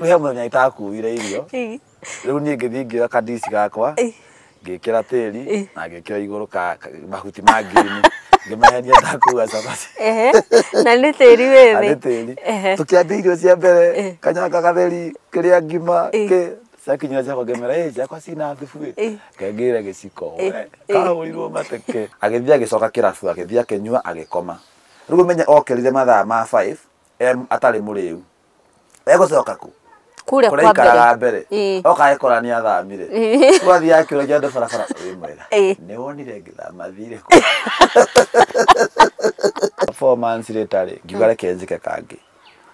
Ruhe muthenya itakuire irio. Riu nie ngithingio kadisi gakwa. Ngikira tiri na ngikira iguru ka mahuti ma green. Ngimahenia ndakuga cabaci. Na nĩ tĩri wĩthĩ. Nĩ tĩri. Tukiambia irio cia mbere kanyaka gatheri kiria ngima ke sakinyira cia ngemera jakwa cina thubu kengire giciko kahurirwo mateke agithia gicoka kirabu agithia kenyua agikoma. Riu menye okerire mathaa ma 5 atari muriu. Egucoka ku kure kwa mbere oka ekorania athamire twathi akiro jande barabara wi mwega ni wonire ngithama thire ku 4 months later ngigare kenzike kangi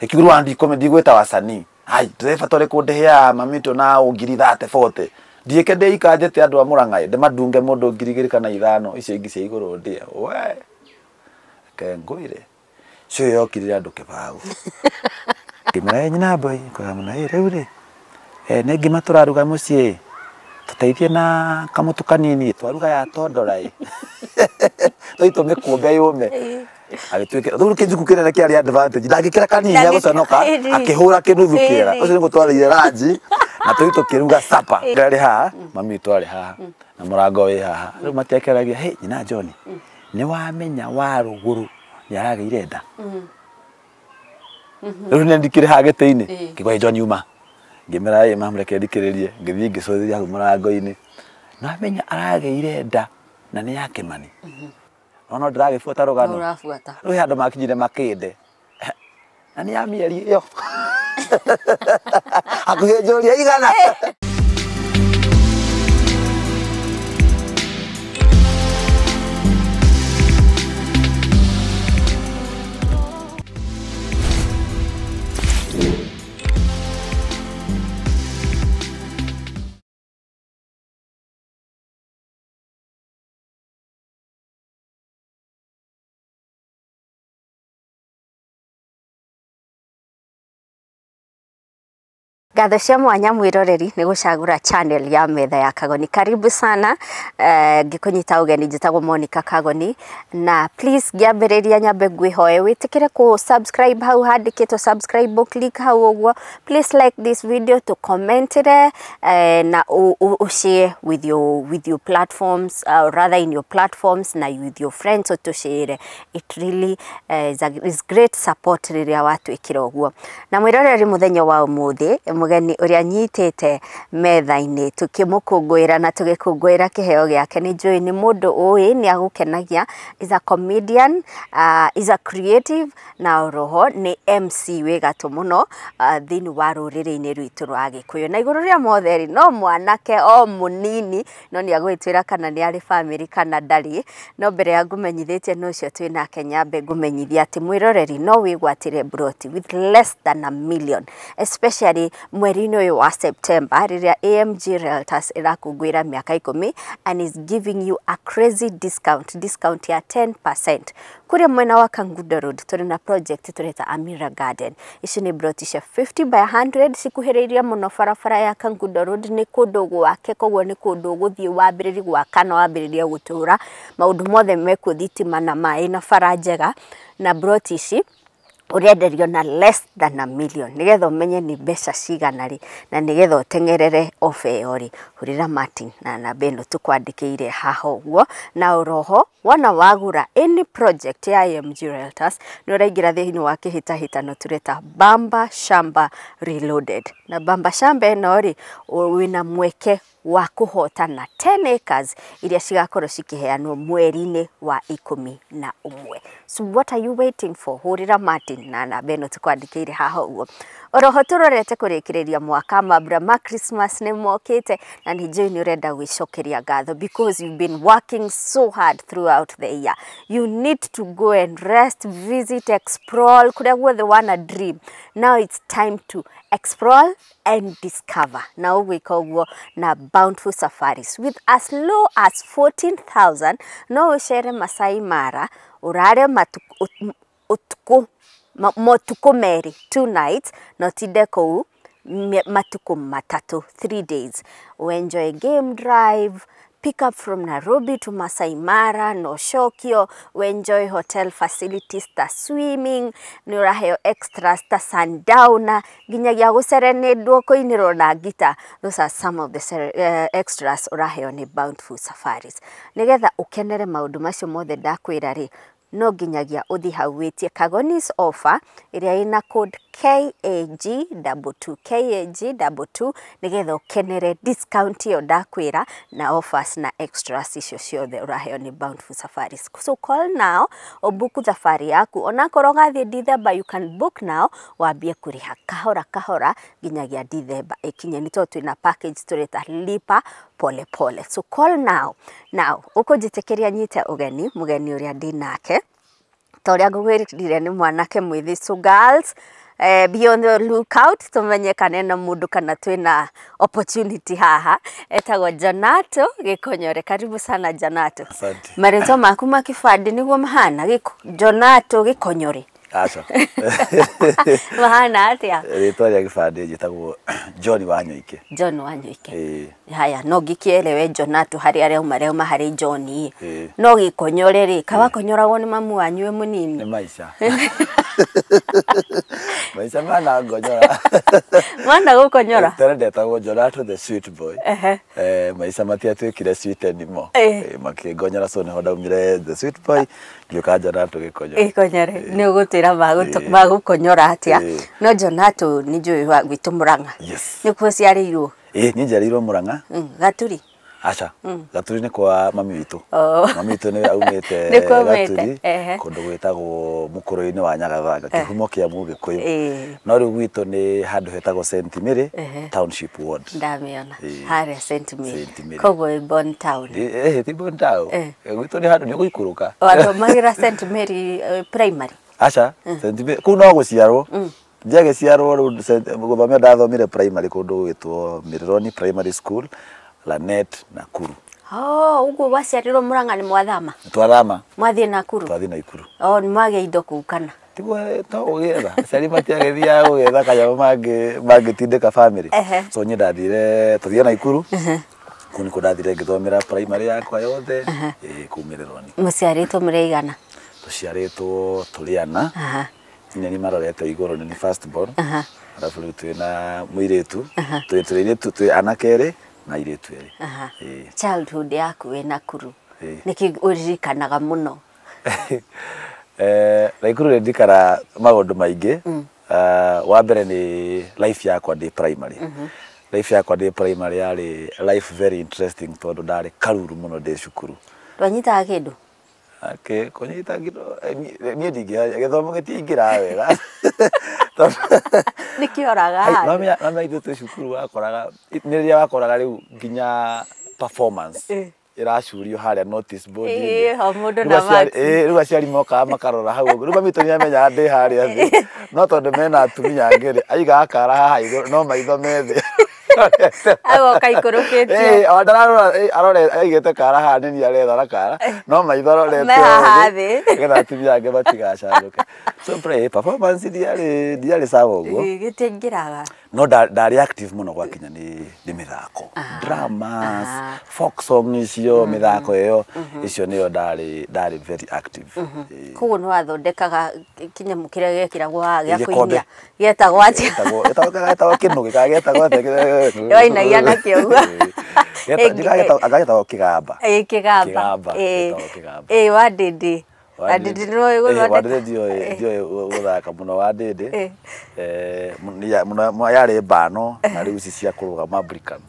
ikiguru andi komedi gweta wasanii ai driver tore kundehia mamito na ungiri 30-40 ndieke ndeika njete andu amuranga nde madunge mundu ngiri 5 icio ingi cia iguru ndia we kenguire cio yokirire andu kibau kimera nyina boy kwa muna riu ne ngima turaruga mucii tuteithie na kamutu kanini twaruga ya tondora toito mekuombe yume agitwike thuru kinjuku kinene kiari advantage ndagikira kanini aguconoka akihura kinuthu kira ucio ni gutwarire ranji na toito kiruga sapa ngari ha mami twari ha na murango wi ha riu matekeragia hey nyina John ni wamenya wa ruguru yarageire nda riu ne ndikire ha gite-ini kigwa John yuma ngimera mamreke ndikiririe ngithii ngicothiria hu murango-ini na menya arageire nda na ni yake mani no ndiragifuata rugano urafuata riu andu makinyire makinde na ni ya mieri iyo akuhenjoria igana Gatho cia mwanya mwiroreri ni gucagura channel ya Metha ya Kagoni. Karibu sana ngikunyita ugeni njitagwo Monica Kagoni na please ngiambiriria nyambe ngwihoe witikire ku subscribe hau handikitwo subscribe click hau uguo. Please like this video to comment it na share with your platforms rather in your platforms na with your friends to share. It really is great support riria watu ikira uguo. Na mwiroreri muthenya wa umuthi mugeni uria nyitete metha-ini tukimukungwira na tugikungwira kiheo giake ni njui ni mundu ui ni agukenagia, is a comedian, is a creative na roho ni MC we gatu muno thini wa ruriri-ini rwitu rwa Gikuyu na iguru ria motheri no mwanake o munini no ni agwitwira kana ni ari family kana ndari no mbere ya ngumenyithitie no cio twina Kenya be ngumenyithia ati mwiroreri no wigwatire broti with less than $1 million, especially mweri-ini uyu wa September riria AMG Realtors irakungwira miaka 10 and is giving you a crazy discount ya 10% kuri mwena wa Kangundo Road. Turi na project tureta Amira Garden. Ici ni broti cia 50 by 100 cikuhiriria muno barabara ya Kangundo Road ni kundu gwake koguo ni kundu guthii wambiriri gwaka na wambiriria gutura maundu mothe meku thitima na mai na bara njega na broti ici urenderio na less than $1 million nigetha umenye ni mbeca cigana ri na nigetha utengerere ofe yori hurira Martin na namba ino tukwandikiire haha uguo na uroho wana wagura any project ya AMG Realtors ni uraingira thiini wa kihitahitano tureta Bamba Shamba Reloaded na Bamba Shamba ino ri wina mweke wa kuhotana 10 acres iria cigakorwo cikiheanwo mweri-ini wa 11. So what are you waiting for? Hurira Martin na namba ino tukwandikiire haha uguo. Oroho turorete kurikiriria mwaka mabura ma Christmas ni mokite na ni njui ni urenda gwicokeria ngatho because you've been working so hard throughout the year. You need to go and rest, visit, explore kuria guothe wana dream. Now it's time to explore and discover. Na ugwika uguo na Bountiful Safaris with as low as 14,000 no ucere Masai Mara urare motuko meri 2 nights no tinde kou matuko matatu 3 days. We enjoy game drive, pick up from Nairobi to Masai Mara, no Shokio, we enjoy hotel facilities ta swimming, ni uraheo extras ta sundowner, ginyagia guserenedwo kuinirwo na gita. Those are some of the extras uraheo ni Bountiful Safaris. Nigetha ukenere maundu macio mothe ndakwira ri, no ginyagia uthi hau witie Kagoni's offer iria ina code KAG22 KAG22 nigetha ukenere discount yo ndakwira na offers na extras icio ciothe uraheo ni Bountiful Safaris. So call now obuku safari yaku onakorwo gathie December, you can book now wambie kuriha kahora kahora ginyagia December ikinye ni to twina package tureta lipa pole pole. So call now. Now uko jitekeria nyite mugeni uria ndinake toria ngugwirire ni mwanake mwithi. So girls, be on the lookout tumenye kanena mundu kana twina opportunity haha. Etagwo Johnarto Gikonyore. Karibu sana Johnarto. Asante. Marezo maku makifadi niguo mahana Johnarto Gikonyore. Acha. Mahana atia? Rĩtwa rĩa gĩbandĩ njĩtagwo John Wanyoike. John Wanyoike. Haya, no gikielewe Johnarto hari arĩa hari John. No Gikonyore ri, kawakonyoragwo ni mamu wanyu we munini. Ni Maisha. Maisha mana ngonyora. Mwana gukonyora. Tena ndetagwo Johnarto the sweet boy. Maisha matiatwĩkire sweet anymore. Makĩngonyora so nĩ ho ndaumire the sweet boy ngĩũka Johnarto Gikonyore. Gikonyore ni ugutira magukonyora atia. No Johnarto ni njui wa gwitu Murang'a. Yes. Ni kuo ciarĩirwo. Ni njiarĩirwo Murang'a. Gaturi. Acha. Gaturi ni kwa mami witu. Mami witu ni aumite Gaturi kundu gwitagwo mukuru-ini wa Nyagathanga kihumo kia Mugikuyu. No riu gwitu ni handu hetagwo St Mary Township Ward. Ndamiona. Haria St Mary. Kogo Bon Town. Ti Bon Town. Gwitu ni handu ni guikuruka. Wathomagira St Mary Primary. Acha. St Mary ku no guciarwo. Ndiage ciarwo guthomia ndathomire primary kundu gwitwo Mirironi Primary School. Lanet Nakuru. Ugo waciarirwo Murang'a ni mwathama. Twathama. Mwathie Nakuru. Twathie Nakuru. Ni mwage indo kukana. Tigwe to ugetha. Ciari matiagethia ugetha kanyamo mangitindika family. So nyi ndathire tuthie Nakuru. Kuni kudathire ngithomera primary yakwa yothe kumirironi. Muciaritwo mureigana. Tuciaritwo turiana. Nyina ni marorete iguru ni first born. Arafu twina muiretu. Twi anakere na iretu eri. Childhood yaku we Nakuru. Niki uririkanaga muno? Nakuru ndikara maundu maingi. Wa mbere ni life yakwa ndi primary. Life yakwa ndi primary yari life very interesting tondu ndari karuru muno ndi cukuru. Twanyitaga kindu? Kunyita kindu ni ndingia githomo gitingira wega. Nikioraga. Mama ithu tu cukuru wakoraga niria wakoraga riu nginya performance iracurio haria notice board. Mundu na max. Riu aciari moka makarora hau. Riu mamitu ni amenya ndi haria thi. No tondu mena atumia ngiri aiga akara haha iguru no maitho methi. Ago kaikurukitio. Arore aigete kara haha ni aretha kara no maitho arorete. Getha atumia ange matigacaruke. So pray performance diari sawa uguo. Gitingiraga. No ndari active muno gwakinya ni mithako. Dramas, folk song icio mithako iyo icio niyo ndari very active. Kuo no athondekaga kinyemu kiria gekiragwo gya kuinya. Getagwo atia. Etagwo kinu gikagetagwo atia. Yoina yana kiugo. Agagetawo kigamba. Kigamba. Wadidi. Wadidi ndio guthaka muno wadidi. Muno yari bano na riu cia kuruga mabrikam.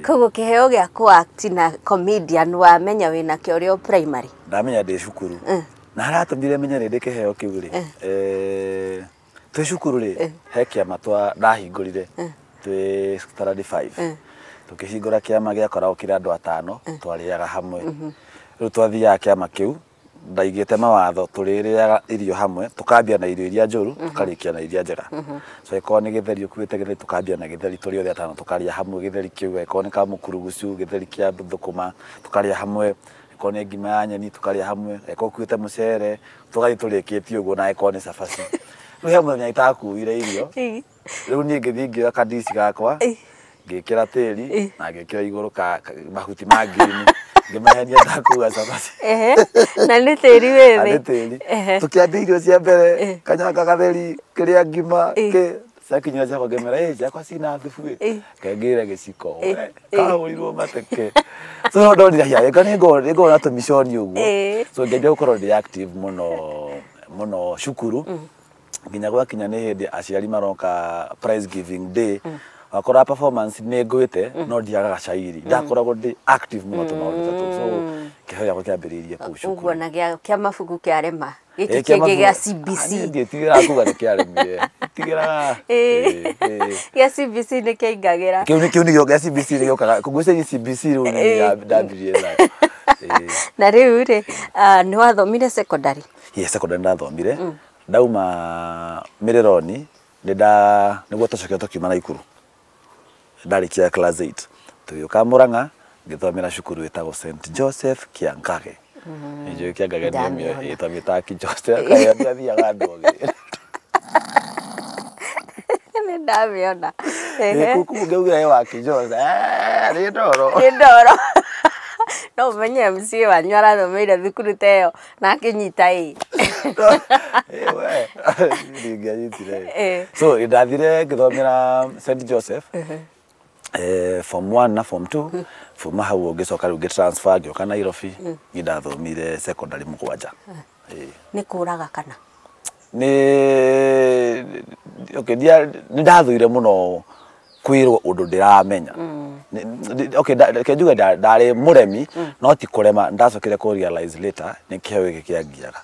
Kogo kiheo gya ku act na comedian wa menya wina kio rio primary. Ndamenya ndi cukuru. Na haratumire menya ndi kiheo kiu ri. Twi cukuru ri he kiama twa ndahingurire. Twi standard 5. Tukihingura kiama gya korao kira andu atano twariaga hamwe. Riu twathiaga kiama kiu ndaigite mawatho tuririaga irio hamwe tukambia na irio iria njuru tukarikia na iria njega. So iko ni githeri ukuite githeri tukambia na githeri turi othe atano tukaria hamwe githeri kiu iko ni kamukurugucu githeri kia thukuma tukaria hamwe iko ni ngima ya nyeni tukaria hamwe iko ukuite mucere tugathi turikitio uguo na iko ni cabaci. Riu hamwe nya itakuire irio riu ni ngithingio kadisi gakwa ngikira tiri na ngikira iguru ka mahuti ma green ngimahenia ndakuga cabaci na nĩ tĩri wĩthĩ nĩ tĩri tukiambia irio cia mbere kanyanga gatheri kĩrĩa ngima sakinyira chako ngemera chako sina thubu kengire giciko kahũrirwo mateke so ndonire hiya ego na tumishoni uguo so ngeje gukorwo ndi active muno cukuru nginya gwakinya nĩ hĩndĩ aciari maroka prize giving day wakora performance nĩ ngwĩte no ndiagaga cairi ndakoragwo ndi active muno tumaũndũ tatu so kĩhoya gũkĩambĩrĩirie kũu cukuru ũguo na kĩa mabuku kĩarema gĩkĩ kĩngĩ gĩa CBC ngĩtigĩra kuga nĩ kĩaremire tigĩra gĩa CBC nĩ kĩingagĩra kĩu nĩ gĩa CBC nĩ gĩokaga kũgucĩria CBC rĩu nĩ ndambirie na rĩu rĩ nĩ wathomire secondary secondary ndathomire ndauma Mireroni nĩguo tũcokio tũkiuma na Ikuru ndarikia class 8 tũgĩũka Mũrang'a ngĩthomera cukuru wĩtagwo St Joseph Kĩangage nĩnjũĩ Kĩangage nĩyo ĩtagwo Joseph kaya thiaga ndogĩ nĩ ndamĩona kuku ngeugira wa Joseph nĩ ndoro no ũmenye emcee wanyu arathomeire thukuru ta ĩyo na akĩnyita so ndathire ngĩthomera St Joseph form 1 na form 2 form hau ngĩcoka rĩu ngĩtransfer ngĩoka Nairobi nĩndathomire secondary mũgwanja nĩ kũraga kana okay nĩndathũire mũno kwĩrwo ũndũ ndĩramenya okay kenjuga ndarĩ mũremi no ti kũrema ndacokire kũ realize later nĩ kĩheo gĩkĩ kĩangiaga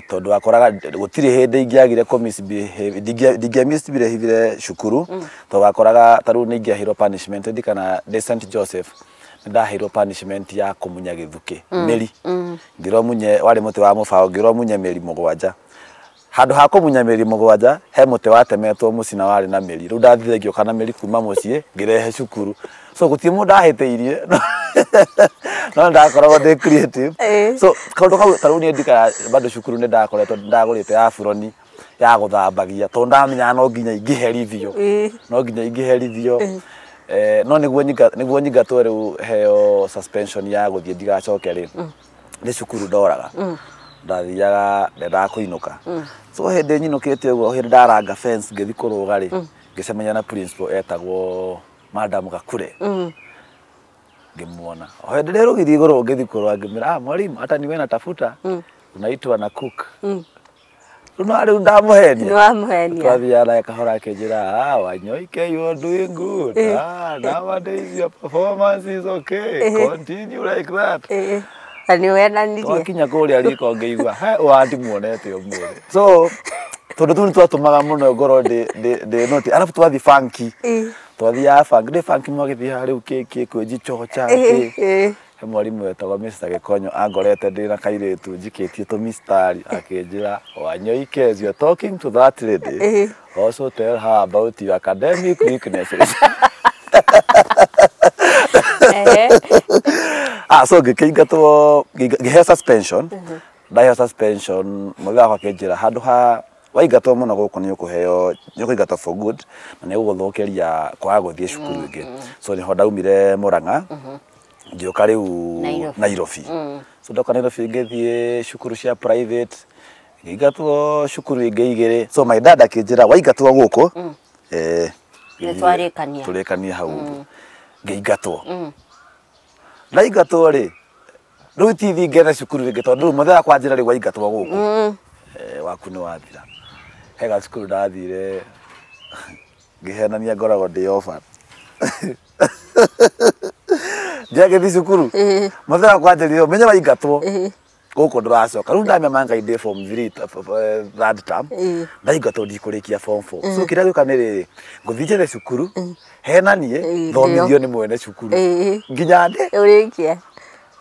tondũ wakoraga gũtirĩ hĩndĩ ingĩagire kũ misbehave misbehave cukuru tondũ wakoraga tarĩu nĩ ingĩahirwo punishment ndi kana St Joseph ndahirwo punishment ya kũmunya gĩthukĩ mĩri ngĩrwo munye warĩ mũtĩ wa mũbaũ ngĩrwo munye mĩri mũgwanja handũ ha kũmunya mĩri mũgwanja he mũtĩ watemetwo mũcina warĩ na mĩri rĩu ndathire ngĩoka na mĩri kuma mũciĩ ngĩrehe cukuru so gũtirĩ mũndũ ndahĩtĩirie no ndakoragwo ndĩ creative so kaũndũ kau tarĩu niĩ ndikara bado cukuru nĩ ndakoretwo ndagũrĩte ya buroni ya gũthambagia tondũ ndamenya no nginya ingĩherithio no nĩguo nyingatwo rĩu heo suspension ya gũthiĩ ndigacoke rĩ nĩ cukuru ndoraga ndathiaga ndendaga kũinũka so hĩndĩ nyinũkĩte ũguo hĩndĩ ndaranga fence ngĩthi kũrũga rĩ ngĩcemania na principal etagwo Madam Gakure ngĩmuona o hĩndĩ ndĩrũgithie igũrũ ngĩthi kũrũga ngĩmwĩra mwalimu hata niwe natafuta unaitwa na cook rĩu ndamũhenia twathiaga naye kahora akĩnjĩra Wanyoike you are doing good nowadays your performance is okay continue like that twakinya kũrĩa riko ngĩigua wandi muonete ũmũthĩ so tondũ tu nĩtwatũmaga mũno ngorwo ndĩ noti arabu twathi funky twathiaga funky ndĩ funky mwagĩthiĩ harĩa rĩu kwĩnjichocha he mwarimu wetagwo Mr Gikonyore angorete ndĩ na kairĩtu njikĩtie tũmistari akĩnjĩra Wanyoike as you are talking to that lady also tell her about your academic weaknesses so ngĩkĩingatwo ngĩheo suspension ndaheo suspension mũthenya wakwa akĩnjĩra handũ ha waingatwo mũno gũkũ nĩũkũingatwo for good na nĩũgũgũthũkĩria kwaga gũthiĩ cukuru ĩngĩ so nĩho ndaumire Mũrang'a ngĩũka rĩu Nairobi so ndoka Nairobi ngĩthiĩ cukuru cia private ngĩingatwo cukuru ingĩ igĩrĩ so my dad akĩnjĩra waingatwo gũkũ tũrĩkanie hau ngĩingatwo ndaingatwo rĩ rĩu tithi ngene cukuru rĩngĩ tondũ rĩu mũthenya kwanjĩra rĩ waingatwo gũkũ waku nĩ wathira he gacukuru ndathire ngĩhenania ngoragwo ndĩ orphan njagĩthi cukuru mũthenya kwanjĩrire menye waingatwo gũkũ ndũracoka rĩu ndamenya ngai ndĩ form 3 third term ndaingatwo ndikũrĩkia form 4 so kĩrĩa gĩoka nĩ rĩrĩ ngũthiĩ njere cukuru henanie thomithio nĩ mwene cukuru nginya ndĩ ũrĩkia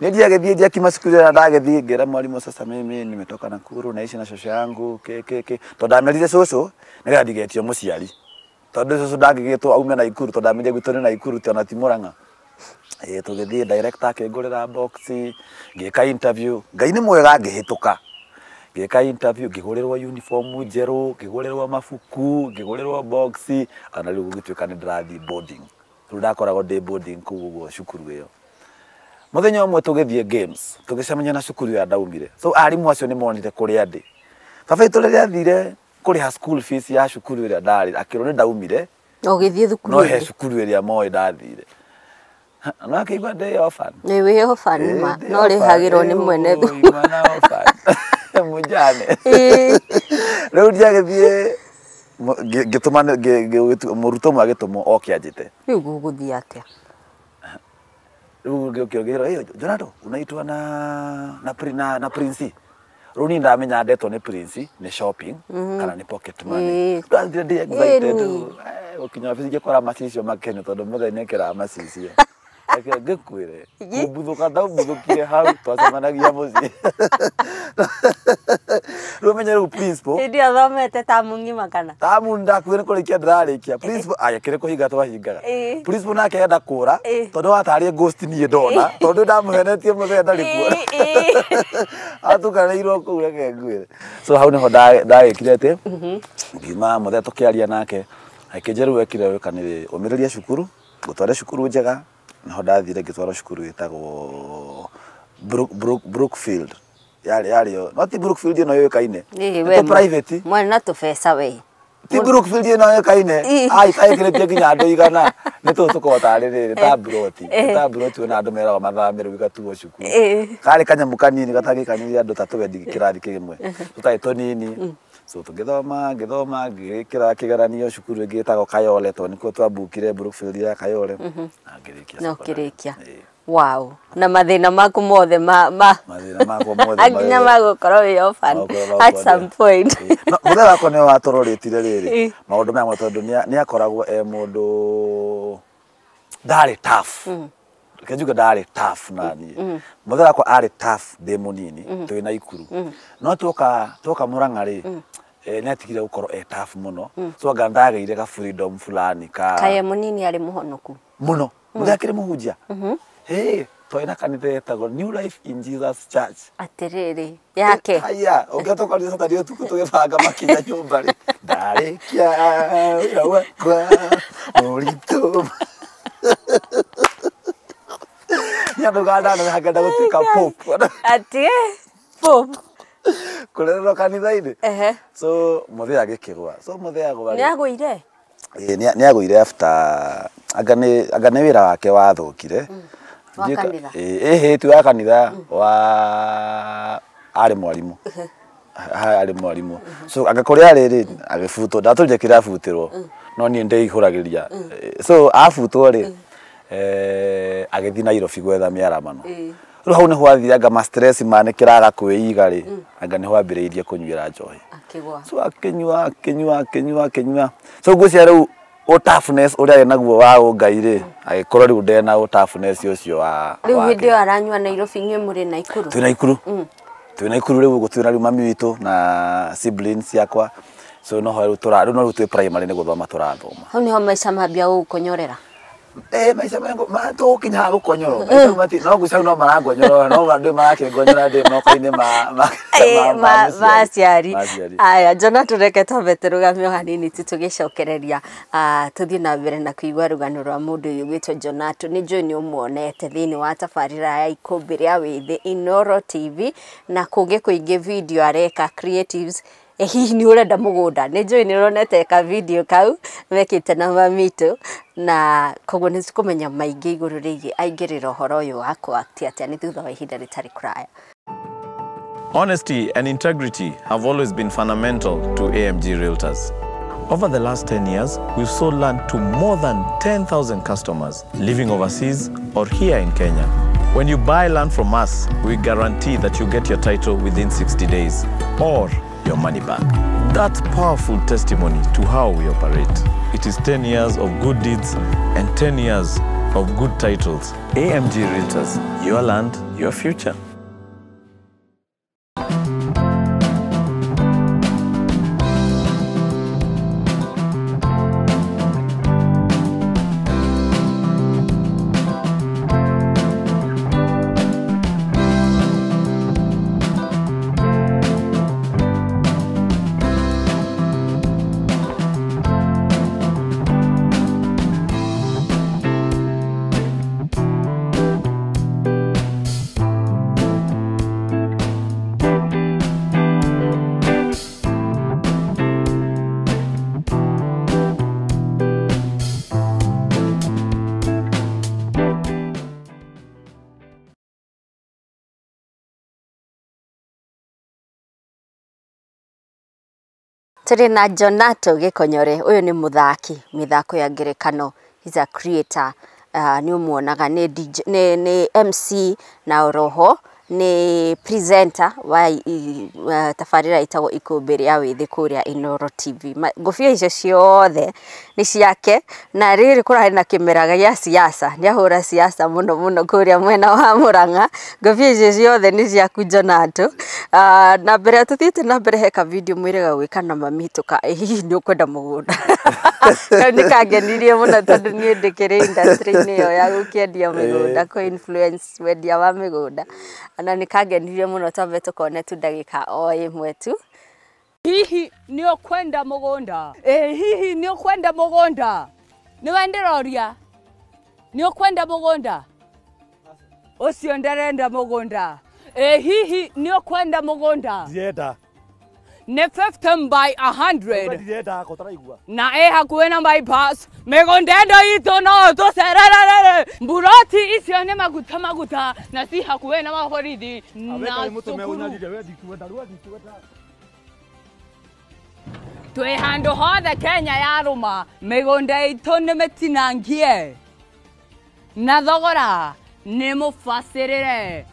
nĩndiagĩthiĩ ndiakima cukuru na ndagĩthiĩ ngĩra mwalimu sasa mimi nimetoka Nakuru naishi na shosho yangu tondũ ndamerire cũcũ nĩgetha ndigetio mũciari tondũ cũcũ ndangĩgĩtwo aume na Ikuru tondũ ndamenire gwitũ nĩ na Ikuru tĩ ona ti Mũrang'a tũgĩthiĩ director akĩngũrĩra box ngĩka interview Ngai nĩ mwega ngĩhĩtũka ngĩka interview ngĩgũrĩrwo uniform njerũ ngĩgũrĩrwo mabuku ngĩgũrĩrwo box ana rĩu gũgĩtuĩka nĩ ndĩrathiĩ boarding ndakoragwo ndĩ boarding kũu cukuru ĩyo. Mũthenya ũmwe tũgĩthiĩ games tũgĩcemania na cukuru ya ndaumire, so arimũ acio nĩ monire kũrĩa ndĩ. Baba witũ rĩrĩa athire kũrĩha school fees ya cukuru ĩrĩa ndarĩ, akĩrwo nĩ ndaumire ũgĩthiĩ thukuru no he cukuru ĩrĩa moĩ ndathire. No akĩigua ndĩ orphan. Nĩ wĩ orphan ma no rĩhagĩrwo nĩ mwene thukuru. Mwana orphan mũnjane. Rĩu ndiagĩthiĩ ngĩtũma mũrutwo ũmwe agĩtũmwo oke anjĩte. Rĩu gũgũthiĩ atĩa? Rĩu ngĩongerera Johnarto unaitwa na Prince. Rĩu niĩ ndamenya ndetwo nĩ Prince nĩ shopping kana nĩ pocket money. Ndathire ndĩ excited. Gũkinya wabici ngĩkora macicio makene tondũ mũthenya nĩkĩraga macicio. Ngĩkwĩre kũmbũthũka ndaũmbũthũkire hau twacemanagia mũciĩ. Rĩu menye rĩu principal hĩndĩ athomete tamu ng'ima kana tamu ndakuire nĩ kũrĩkia ndĩrarĩkia. Principal akĩrĩ kũhinga twahingaga. Principal nake enda kũra tondũ watarie ghost niĩ ndona tondũ ndamũhenetie mũthenya ndarĩ kuo. Atukanĩirwo kũu reke ngwĩre. So hau nĩho ndagĩkire atĩ ngiuma mũthenya tũkĩaria nake akĩnjĩra rĩu wekire wĩkanĩrĩ ũmĩrĩrie cukuru gũtware cukuru njega. Naho ndathire ngĩtwarwo cukuru ĩtagwo Brookfield. Yarĩ no ti Brookfield ĩno yũĩkaine. Nĩ private. Mwana na tũbeca we. Ti Brookfield ĩno yũĩkaine. Ai kaĩkĩrĩtie nginya andũ igana. Nĩ tũkotarĩrĩrĩ ta broti. Ta broti na andũ meragwo mathamĩrwo igatuo cukuru. Karĩ kanyamũ kanini gatagĩkanĩire andũ ta twendi kĩrathi kĩmwe. Tũtarĩ tũnini. So tũgĩthoma ngĩkĩra kĩgeranio cukuru ĩngĩ ĩtagwo Kayole tondũ nĩkuo twambukire Brookfield ya Kayole. No kĩrĩkia. Wow. Na mathĩna maku mothe mathĩna makwa mothe nginya magũkorwo wĩ orphan at some point. Mũthenya wakwa nĩwe watũrorĩtire rĩrĩ maũndũ maya tondũ nĩakoragwo mũndũ ndarĩ tough. Kenjuga ndarĩ tough na niĩ. Mũthenya wakwa arĩ tough ndĩ mũnini twĩ na ikuru. No twoka Mũrang'a rĩ netigire gũkorwo tough mũno. So anga ndagĩire ga freedom fulani kaye mũnini arĩ mũhonoku mũno. Mũthenya akĩrĩ mũhunjia. Twĩ na kanitha etagwo New Life in Jesus Church. Atĩrĩrĩ yake. Haya, ũngĩtoka nĩ satani ũtukũ tũgĩbanga makinya nyũmba rĩ. Ndarĩkia wĩra wakwa mũritũ. Nĩandũ gandana hangenda gũtuĩka pope. Atĩ pope. Kũrererwo kanitha-inĩ. So mũthenya agĩkĩgwa. So mũthenya agwa. Nĩagũire? Nĩagũire after anga nĩ wĩra wake wathũkire. Wa kanitha. Ti wa kanitha arĩ mwarimũ. Arĩ mwarimũ. So anga kũrĩa rĩrĩ agĩbutwo ndatũrire kĩrabutĩrwo. No niĩ ndĩihũragĩria. So abutwo rĩ agĩthiĩ Nairobi gwetha mĩaramano. Rĩu hau nĩho athire anga ma stress manĩkĩraga kwĩiga rĩ anga nĩho ambĩrĩirie kũnyuĩra njohi. So akĩnyua. So ngwĩciria rĩu toughness ũrĩa arĩ naguo wa ũngai rĩ agĩkorwo rĩu ndena toughness ũcio wa rĩu hĩndĩ ĩyo aranyua Nairobi nyue mũrĩ na ikuru. Twĩ na ikuru rĩu gũtuĩra rĩu mami witũ na siblings yakwa. So no rĩu twĩ primary nĩ gũthoma tũrathoma. Hau nĩho maica mambia gũgũkonyorera. Maica mengo tũkinya gũkonyorwo. No ngwĩciria no marangonyorwo no andũ marakĩngonyora ndĩ moko-inĩ ma aciari. Aya Johnarto reke twambe tũrũgame o hanini tũgĩcokereria tũthiĩ na mbere na kũigua rũgano rwa mũndũ ũyũ wĩtwo Johnarto. Nĩ njũĩ nĩ ũmuonete thĩinĩ wa tabarĩra ya Ikumbi Ria Withi Inooro TV na kũngĩ kũingĩ video areka creatives. Hihi nĩ ũrenda mũgũnda. Nĩ njũĩ nĩ ũronete ka video kau mekĩte na mamitũ na koguo nĩ tũkũmenya maingĩ igũrũ rĩgiĩ aingĩrĩra ũhoro ũyũ wa kũact atĩa nĩ thutha wa ihinda rĩtarĩ kũraya. Honesty and integrity have always been fundamental to AMG Realtors. Over the last 10 years, we've sold land to more than 10,000 customers living overseas or here in Kenya. When you buy land from us, we guarantee that you get your title within 60 days or your money back. That's powerful testimony to how we operate. It is 10 years of good deeds and 10 years of good titles. AMG Realtors, your land, your future. Turi na Johnarto Gikonyore, uyu ni muthaki mithako ya ngerekano. He's a creator. Ni umuonaga ni DJ, ni MC na oroho ni presenter wa tafarira itago Ikumbi Ria Withi kuria Inooro TV. Ngofia icio ciothe ni ciake na riri kura na kimeraga ya siasa. Ni ahura siasa muno kuria mwena wa Murang'a. Ngofia icio ciothe ni ciaku Johnarto. Na mbere tuthiite na mbere heka video mwirega gwika na mamituka hihi ni ukwenda mugunda. Ni kangenirie muno tondu ni ndikire industry ni yo ya gukiendia migunda ko influence wendia wa migunda. Na ni kangenirie muno tondu tukone tu ndagika o imwe tu. Hihi ni ukwenda mugunda? Hihi ni ukwenda mugunda? Ni wenderoria? Ni ukwenda mugunda? Ucio ndarenda mugunda. Hihi ni ukwenda mugunda? Dieta. Ne 50 by 100. Dieta kotaraigua. Na hakuwe na bypass. Megondendo ito no to sererere. Mburoti icio ne maguta na si hakuwe na maborithi. Na sukuru. Twe hando hothe Kenya yaruma. Megonda ito ne metinangie. Na thogora ne mufasirire.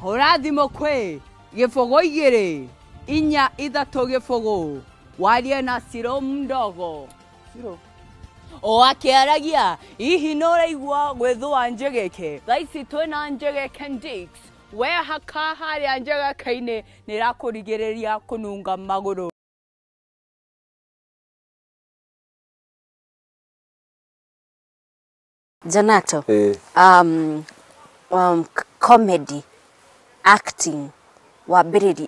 Horathimo kwe gifogo igiri inya ithatu gifogo warie na siro mdogo siro o akiaragia ihi no raigua gwithwa njegeke thaici twina njegeke ndix we haka haria njegeke-ini nirakurigireria kununga maguru. Johnarto, comedy, acting,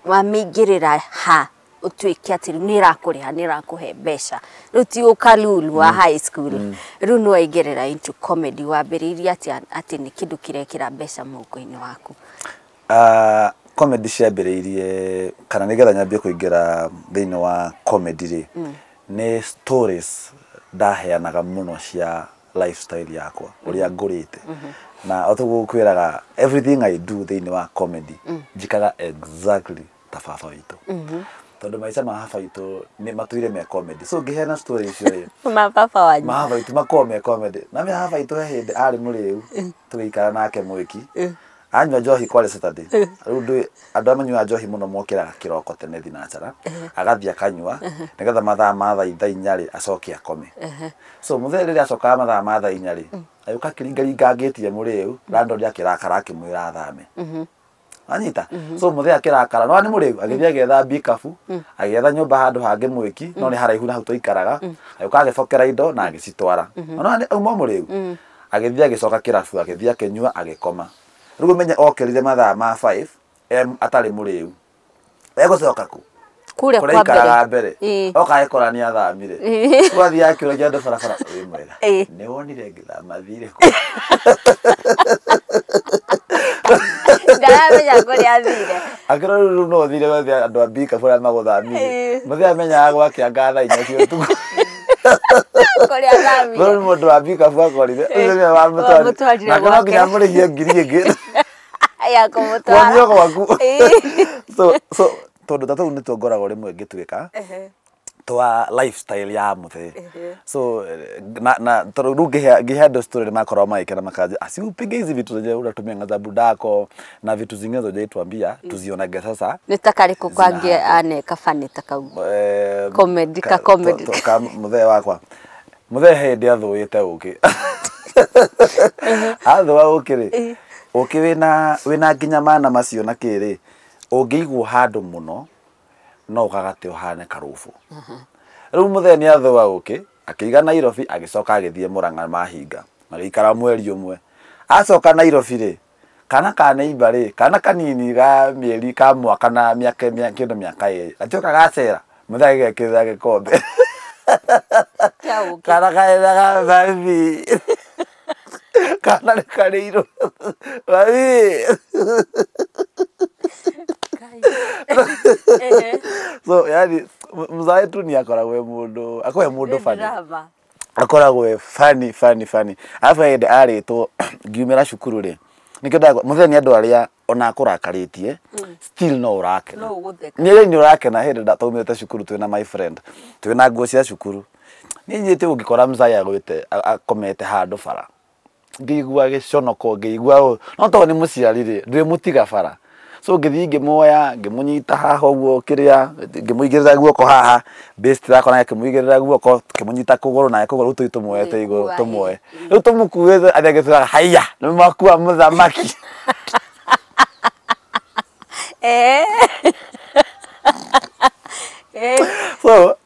wamigirira ha utuike ati nirakuriha nirakuhe mbeca ruti ukalulu wa high school runo igirira into comedy wambiriria ati ni kindu kirekira mbeca muko-ini waku. Comedy ciambiriirie kana nigetha nyambie kuingira thiini wa comedy ri ni stories ndaheanaga muno cia lifestyle yakwa uria ngurite na otugo kwiraga everything I do thiini wa comedy njikaga exactly ta baba witu tondu maica ma baba witu ni matuire me comedy so ngiheana story icio ma baba wanyu baba witu makome comedy na me baba witu hindi ari muriu tugiikara nake mwiki anywa njohi kwale Saturday riu andu amanyua njohi muno mokiraga kiroko tene thinacara agathia kanywa nigetha mathaa ma thaa inyari acoke akome so muthee riria acoka mathaa ma thaa inyari ayuka kiringaringa ngitie muriu landlord akirakara akimwira athame anyita so muthee akirakara no ani muriu agithia getha bikafu agetha nyumba handu hangi mwiki no ni haraihu na huto ikaraga ayuka agifokera indo na agicitwara no ani auma muriu agithia gicoka kirafu agithia kenyua agikoma rugo menya okerire mathaa ma 5 atari muriu egocoka ku kuria kwa mbere okaekora ni athamire twathi akiro jando barabara wi mwega ni wonire ngithama thire ku ndaramenya kuria athire akiro ru no thire wathi andu abika bora maguthamire muthia menya gwake ngatha inya cio tu kuria athamire bora mundu abika bwa korire uthime wa mutwari na kana nginya murigie ngiri ingi ya kumutwara wonyo gwaku so tondu tatu ni tongoragwo rimwe ngituika twa lifestyle ya muthe so na tondu ngihendo story makorwa maikena makaja asiupige hizi vitu zenye unatumia ngazabu dako na vitu zingine zote tuambia tuzionage sasa nitakariku kwange ane kafani takau comedy ka comedy ka muthe wakwa muthe hindi athuite uki athwa ukiri uki wina nginya mana macio na kiri ungiigwo handu muno no ukagate uhane karufu riu muthe ni athwa uki akiiga Nairobi agicoka agithie Murang'a mahinga magikara mweri umwe acoka Nairobi ri kana neighbor ri kana kanini ga mieri ka mwaka na miaka kindu miaka iri atioka gacera muthe agekira gikombe kana ga baby kana ni kariro baby so yani mzae tu ni akoragwe mundu akwe mundu fani akoragwe funny afa ende aritwo ngiumira cukuru ri nikio muthe ni andu aria ona kũrakaritie still no ũrakena no ũgũtheka niĩ nĩ ũrakena hĩndĩ ndatumĩte cukuru twĩna my friend twĩna nguo cia cukuru niĩ nyĩte ũngĩkora mzai agwĩte akomete handũ bara ngĩigua gĩconoko ngĩigua no tondũ nĩ mũciari rĩ ndĩmũtiga bara so ngĩthiĩ ngĩmuoya ngĩmũnyita haha ũguo kĩrĩa ngĩmũigĩrĩra guoko haha best yako naye ngĩmũigĩrĩra guoko ngĩmũnyita kũgũrũ naye kũgũrũ tũi tũmuoete igũrũ tũmuoe rĩu tũmũkuĩte athagĩtũra haiya nĩ makua mũthamaki so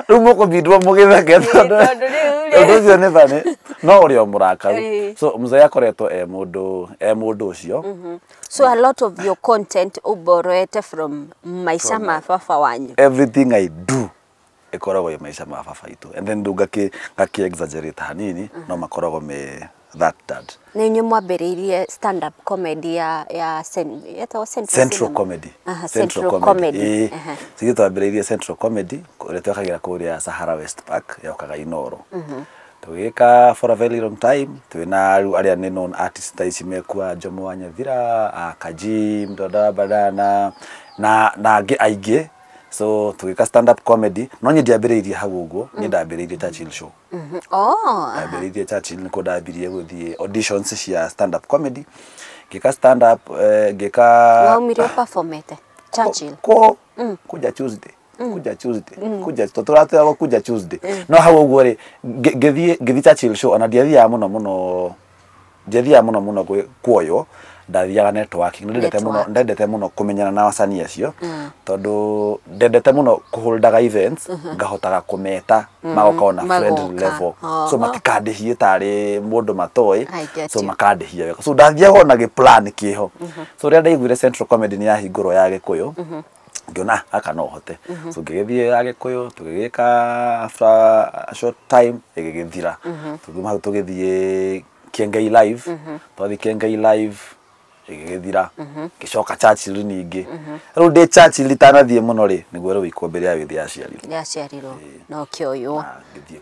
rĩu mũkũbindwo mũgĩtheke tondũ ũcio nĩ bane no ũrĩa mũrakaru so mzee akoretwo mũndũ ũcio so a lot of your content uboroete from maisha ma baba wanyu everything I do ikoragwo maisha ma baba itu and then ndungaki exaggerate hanini no makoragwo me that dad na inyu mwambĩrĩirie stand up comedy ya Central Comedy Central Comedy sigi twambĩrĩirie Central Comedy ũrĩa twakagira kũrĩa Sahara West Park yokaga Inooro tugika for a very long time twina arĩa nĩ known artists ta ici mekua Jomo wa Nyathira Kaji Mdoda Badana na angĩ aingĩ so tugika stand up comedy no nĩ ndiambĩrĩirie hau ũguo nĩ ndambĩrĩirie Churchill show ndambĩrĩirie Churchill nĩ kũndambĩrĩirie gũthiĩ auditions cia stand up comedy ngĩka stand up ngĩka waumire performete Churchill kuja Tuesday kuja tũtũratĩra kuja Tuesday no hau ũguo rĩ ngĩthiĩ Churchill show ona ndiathiaga mũno kuoyo ndathiaga networking ndendete mũno kũmenyana na wasanii acio tondũ ndendete mũno kũholdaga events ngahotaga kũmeta magoka na friend level so matikandĩhie tarĩ mũndũ matoĩ so makandĩhia wega so ndathiaga na gĩplan kĩho so rĩrĩa ndaiguire Central Comedy nĩ yahingũrwo ya Gĩkũyũ ngĩona aka no hote so ngĩgĩthiĩ ya Gĩkũyũ tũgĩgĩka after a short time ĩgĩgĩthira tũgĩuma hau tũgĩthiĩ Kiengei live twathi Kiengei live igĩgĩthira gĩcoka Churchill ningĩ rĩu ndĩ Churchill litanathiĩ mũno rĩ nĩguo rĩu Ikumbi Ria Withi yaciarirwo no kĩoyo ngĩthiĩ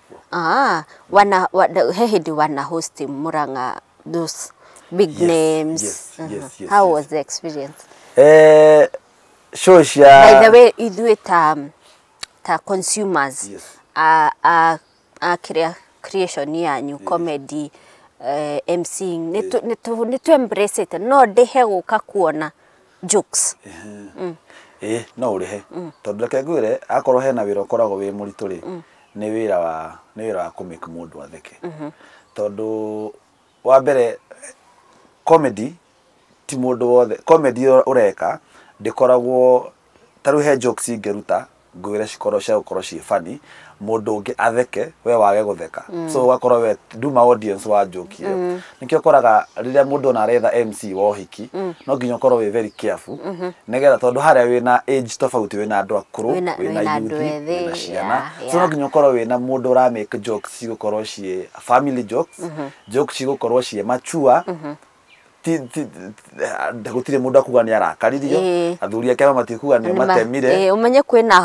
kuo he hĩndĩ wana host Murang'a those big names how was the experience show cia by the way ithuĩ ta consumers creation yanyu comedy emceeing nitu embrace it no ndehe gũka kuona jokes no ũrĩhe tondũ reke ngwĩre akorwo hena wĩra ũkoragwo wĩ mũritũ rĩ nĩ wĩra wa kũmake mũndũ atheke tondũ wa mbere comedy ti mũndũ wothe comedy ũreka ndĩkoragwo tarũ he jokes ingĩruta ngwĩre cikorwo cia gũkorwo ciĩ funny mũndũ ũngĩ atheke we wage gũtheka so wakorwo we nduma audience wa joke ĩyo nĩkĩo ũkoraga rĩrĩa mũndũ ona aretha MC wa ũhiki no nginya ũkorwo wĩ very careful nĩgetha tondũ harĩa wĩna age tofauti wĩna andũ akũrũ wĩna youth wĩna ciana so no nginya ũkorwo wĩna mũndũ ũra make jokes cigũkorwo ciĩ family jokes jokes cigũkorwo ciĩ mature gũtirĩ mũndũ akuga nĩ arakaririo athuri ake matikuga nĩ matemire umenye kwĩna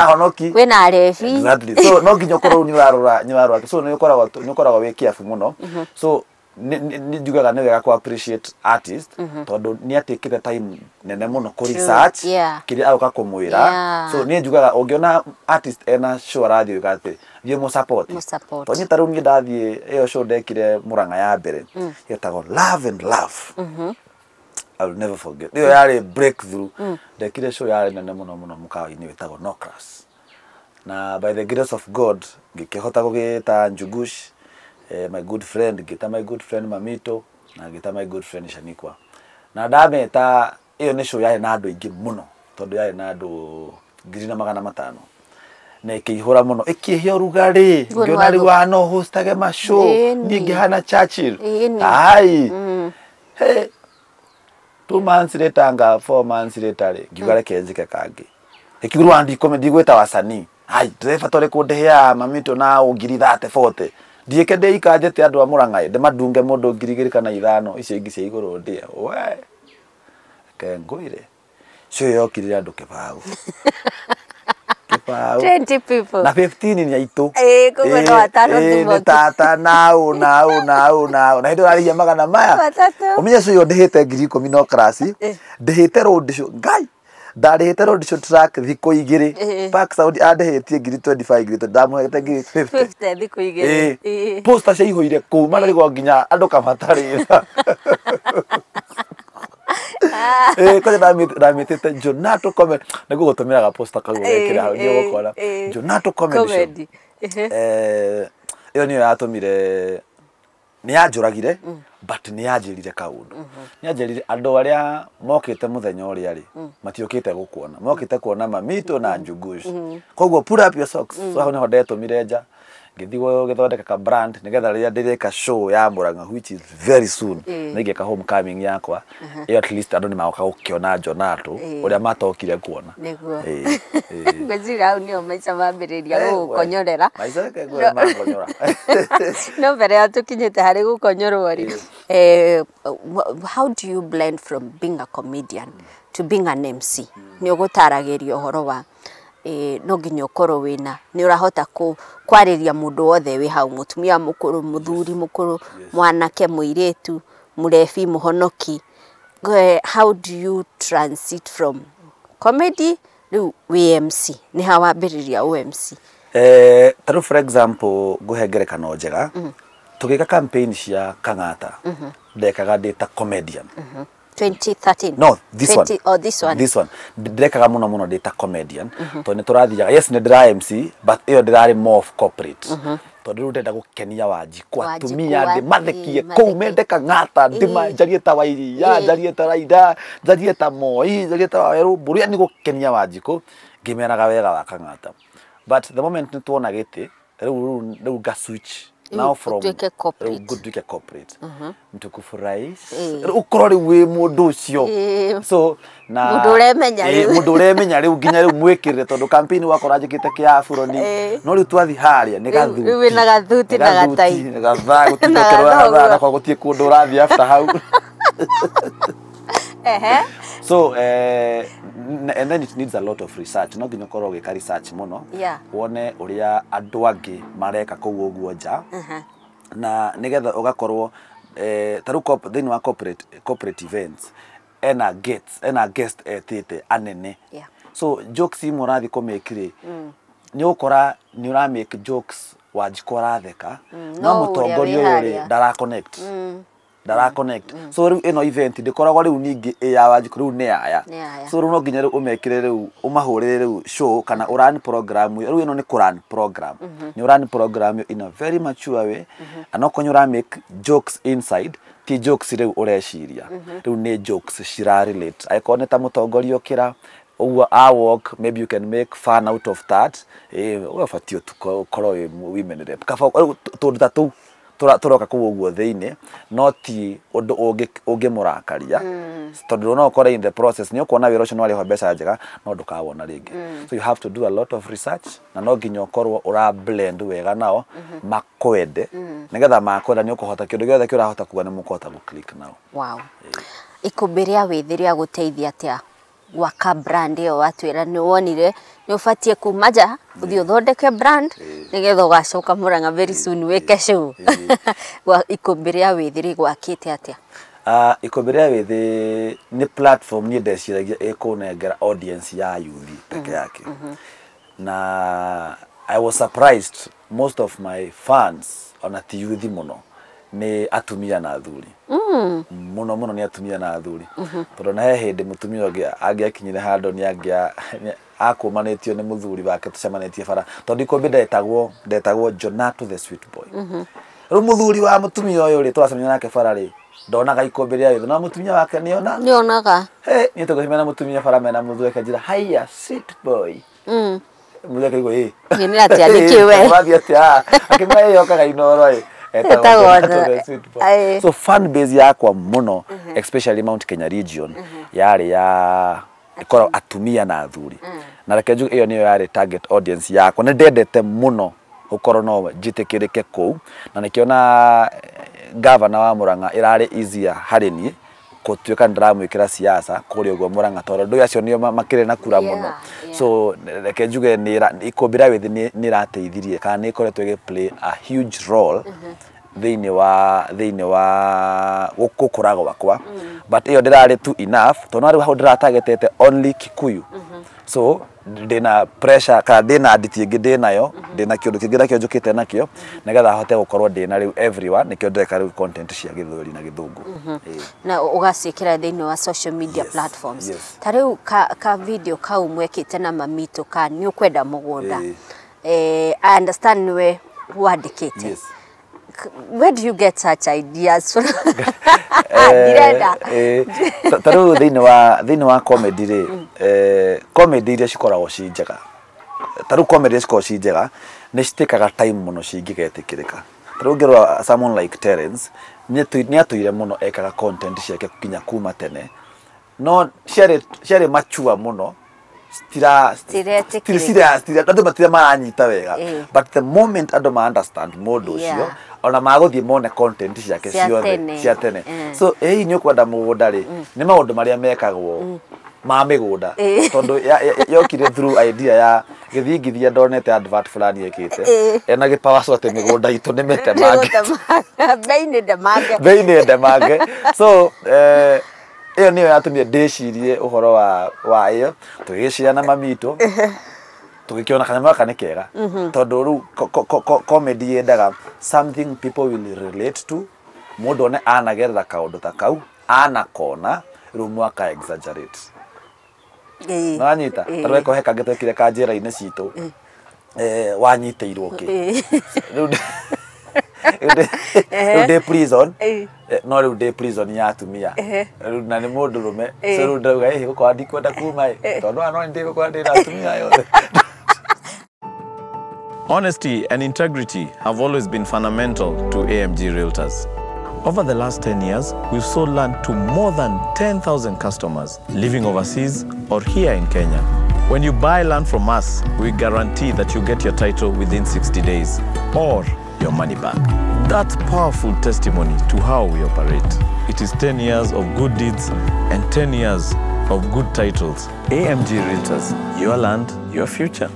honoki kwĩna arebi exactly so no nginya ũkorwo nĩ ũrarora so nĩ ũkoragwo wĩ careful mũno so nĩ njugaga nĩ wega kũ appreciate artist tondũ nĩ atĩkĩte time nene mũno kũ research kĩrĩa agoka kũmwĩra so nĩ njugaga ũngĩona artist ena show arathiĩ gati thiĩ mu support tondũ nĩ tarũ niĩ ndathiĩ ĩyo show ndekire Murang'a ya mbere yetagwo Love and Love I'll never forget ĩyo yarĩ breakthrough ndekire show yarĩ nene mũno mũkawa-inĩ wĩtagwo No Class na by the grace of God ngĩkĩhota gũgĩta Njugush my good friend ngĩta my good friend Mamito na ngĩta my good friend Shanikwa na ndameta ĩyo nĩ show yarĩ na andũ aingĩ mũno tondũ yarĩ na andũ 2,500 na ikĩihũra mũno ikĩhia ũrugarĩ ngĩona rĩu no hostage ma show ningĩ hana Churchill ai 2 months later anga 4 months later ngiuga reke njike kangĩ ikiguru andi comedy gweta wasanii ai driver tore kũndĩhia Mamito na 30-40 ndiĩke ndĩikanjĩte andũ a Murang'a ndĩmadunge mũndũ 2,000 kana 5 icio ingĩ cia igũrũ ndĩa we kengũire show yokire andũ kĩbaũ 20 people. Na 15 ni aitu. Kuwe no atano tumo. Tata nao. Na hindo ari magana maya. Umenye so yo ndehete ngiri 10 no class. Ndehete road show. Ngai. Ndarehete road show track thiko igiri. Park Saudi andehetie ngiri 25 ngiri ndamuhete ngiri 50 thiko igiri. Poster cia ihoire ku marari go nginya andu kamatari. Kwa ndamitete Johnarto comedy niguo gutumira ga poster kau rekira hau ndio gukora Johnarto comedy. Iyo niyo yatumire ni yanjuragire but ni yanjirire kaundu ni yanjirire andu aria mokite muthenya uria ri matiokite gukuona mokite kuona mamito na njugush koguo pull up your socks so hau niho ndetumire nja ngithigo githondeka ka brand nigetha ria ndireka show ya Murang'a which is very soon nigeka homecoming yakwa at least andu ni magoka gukiona Johnarto uria matokire kuona niguo ngwizira au nio maica mambiriria gukonyorera maica ke gwe makonyora no mbere ya tukinyite hari gukonyorwo ri how do you blend from being a comedian to being an MC ni ugutaragiria uhoro wa no nginya ukorwo wina ni urahota kwariria mundu wothe wi hau mutumia mukuru muthuri mukuru mwanake muiretu murefi muhonoki how do you transit from comedy to MC ni how wambiriria MC taru for example guhengerekano njega tugika campaign cia Kang'ata ndekaga ndita comedian 2013 no this 20, one oh this one ndekaga muno ndita comedian to ni turathiaga yes ni ndira MC but iyo ndirari more of corporate to ndiru ndenda gukenia Wanjiku atumia ndi mathekie kou mende Kang'ata ndima njarie ta Wairia njarie ta Raida njarie ta Moi njarie ta Waweru buria ni gukenia Wanjiku ngimeraga wega wa Kang'ata but the moment ni tuona giti riu ga switch now from good corporate mtu kufurahi ukorori we mundu ucio so na mundu uremenya riu nginya riu mwikirire tondu campaign wakora njikite kia buroni no riu twathi haria ni gathuti we na gathuti na gatai gatha gutikerwa na kwa gutie kundu urathi after hau so and then it needs a lot of research no nginya korwo gika research muno wone uria andu angi mareka kou uguo nja na nigetha ugakorwo taru thini wa corporate events ena guest etite anene so jokes imwe urathi kumekire ni ukora ni ura make jokes Wanjiku aratheka no mutongoria uri dara connect so riu ino event ndikoragwo riu ningi ya Wanjiku riu ne aya so riu no nginya riu umekire riu umahurire riu show kana urani program riu ino ni kuran program ni urani program in a very mature way anokonyura make jokes inside ti jokes riu ureshiria riu ne jokes shira relate aikone ta mutongoria okira walk maybe you can make fun out of that ugafatio tukoro women kafa tondu tatu turoka ku uguo theine not undu ungi murakaria tondu no ukore in the process ni ukona wira ucio no ariho mbeca njega no ndukawona ringi so you have to do a lot of research na no nginya ukorwo ura blend wega nao makwende nigetha makwenda ni ukuhota kindu giothe kirahota kuga ni mukuhota gu click nao wow Ikumbi Ria Withi ria guteithia atia gwaka brand iyo watwira ni wonire ni ufatie kumaja uthio thondeke brand nigetha ugacoka Murang'a very soon weke show wa Ikumbi Ria Withi ri gwakite atia Ikumbi Ria Withi ni platform ni ndeciragia ikunengera audience ya youth peke yake na I was surprised most of my fans on at youth muno ni atumia na athuri muno ni atumia na athuri tondu na hindi mutumia ungi angiakinyire handu ni angia akumanitio ni muthuri wake tucemanitie bara tondu Ikumbi ndetagwo Johnarto the sweet boy ru muthuri wa mutumia uyu ri twacemania nake bara ri ndonaga Ikumbi Ria Withi na mutumia wake nionaga ni tugucemania mutumia bara mena muthuri kanjira haya sweet boy muthuri kaigwo ni atia ndikiwe wathi atia akimaya yokaga Inooro so fan base yakwa muno especially Mount Kenya region yari ya ikora atumia na athuri na rekeju iyo niyo yari target audience yakwa ne ndendete muno ukoro no jitekirike kou na nikiona governor wa Murang'a irari easier hari ni gũtuĩka ndĩramwĩkĩra siasa kũrĩa ũguo Mũrang'a tondũ andũ acio nĩo makĩrĩ na kura mũno. So reke njuge Ikumbi Ria Withi nĩ ĩrateithirie kana nĩ ĩkoretwo ĩgĩ-play a huge role thĩinĩ wa gũkũra gwakwa. But ĩyo ndĩrarĩ tu enough tondũ rĩu hau ndĩratargetete only Kikuyu. So ndĩna pressure kana ndĩna nditi ĩngĩ ndĩnayo, ndĩna kĩndũ kĩngĩ nakĩo njũkĩte nakĩo nĩgetha hote gũkorwo ndĩna rĩu everyone nĩkĩo ndĩreka rĩu content cia Gĩthweri na Gĩthũngũ. Na ũgaciĩkĩra thĩinĩ wa social media platforms. Ta rĩu ka video kau mwekĩte na mamito ka nĩ ũkwenda mũgũnda. I understand nĩwe wandĩkĩte. Where do you get such ideas from? Taru thĩinĩ wa comedy rĩ, comedy iria cikoragwo ci njega. Taru comedy cikoragwo ci njega nĩ citĩkaga time mũno cingĩgetĩkĩrĩka. Taru ngĩrora someone like Terence nĩ atũire mũno ekaga content ciake kinya kuma tene. No ciarĩ mature mũno. Andũ matire maranyita wega. But the moment andũ ma understand mũndũ ũcio ona magũthiĩ mone content ciake ciothe cia tene. So nĩ ũkwenda mũgũnda rĩ nĩ maũndũ marĩa mekagwo ma mĩgũnda tondũ yokire through idea ya gĩthingithia ndonete advert fulani ĩkĩte ena gĩpawa sote mĩgũnda itũ nĩ metemange beine ndemange. So ĩyo nĩyo yatũmire ndĩcirie ũhoro wa ĩyo tũgĩciria na mamito tũgĩkĩona kanyamũ gaka nĩ kega tondũ rĩu comedy yendaga something people will relate to, mũndũ one anagerera kaũndũ ta kau anakona rĩu mwaka exaggerate. Nanyita tarũ eko he kangĩ twekire ka njĩra-inĩ citũ wanyitĩirwo kĩ rĩu ndĩ prison no rĩu ndĩ prison ya atumia rĩu na nĩ mũndũrũme so rĩu ndauga gũkorwo ndikwenda kuma tondũ no ndigũkorwo ndĩna atumia yothe. Honesty and integrity have always been fundamental to AMG Realtors. Over the last 10 years, we've sold land to more than 10,000 customers living overseas or here in Kenya. When you buy land from us, we guarantee that you get your title within 60 days or your money back. That's powerful testimony to how we operate. It is 10 years of good deeds and 10 years of good titles. AMG Realtors, your land, your future.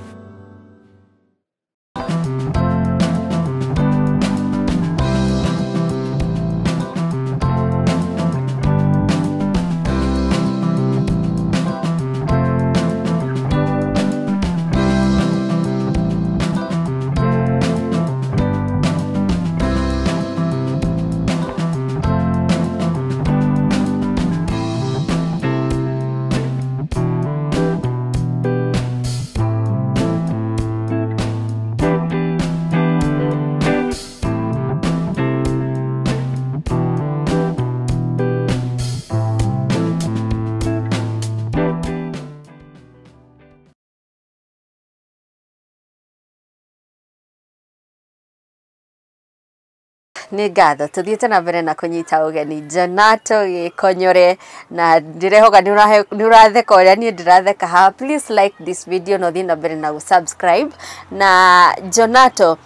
nĩ ngatho tuthiĩte na mbere na kũnyita ũgeni Johnarto Gikonyore na ndirehoga nĩ ũratheka ũrĩa niĩ ndĩratheka ha. Please like this video no thiĩ na mbere na subscribe. Na Johnarto,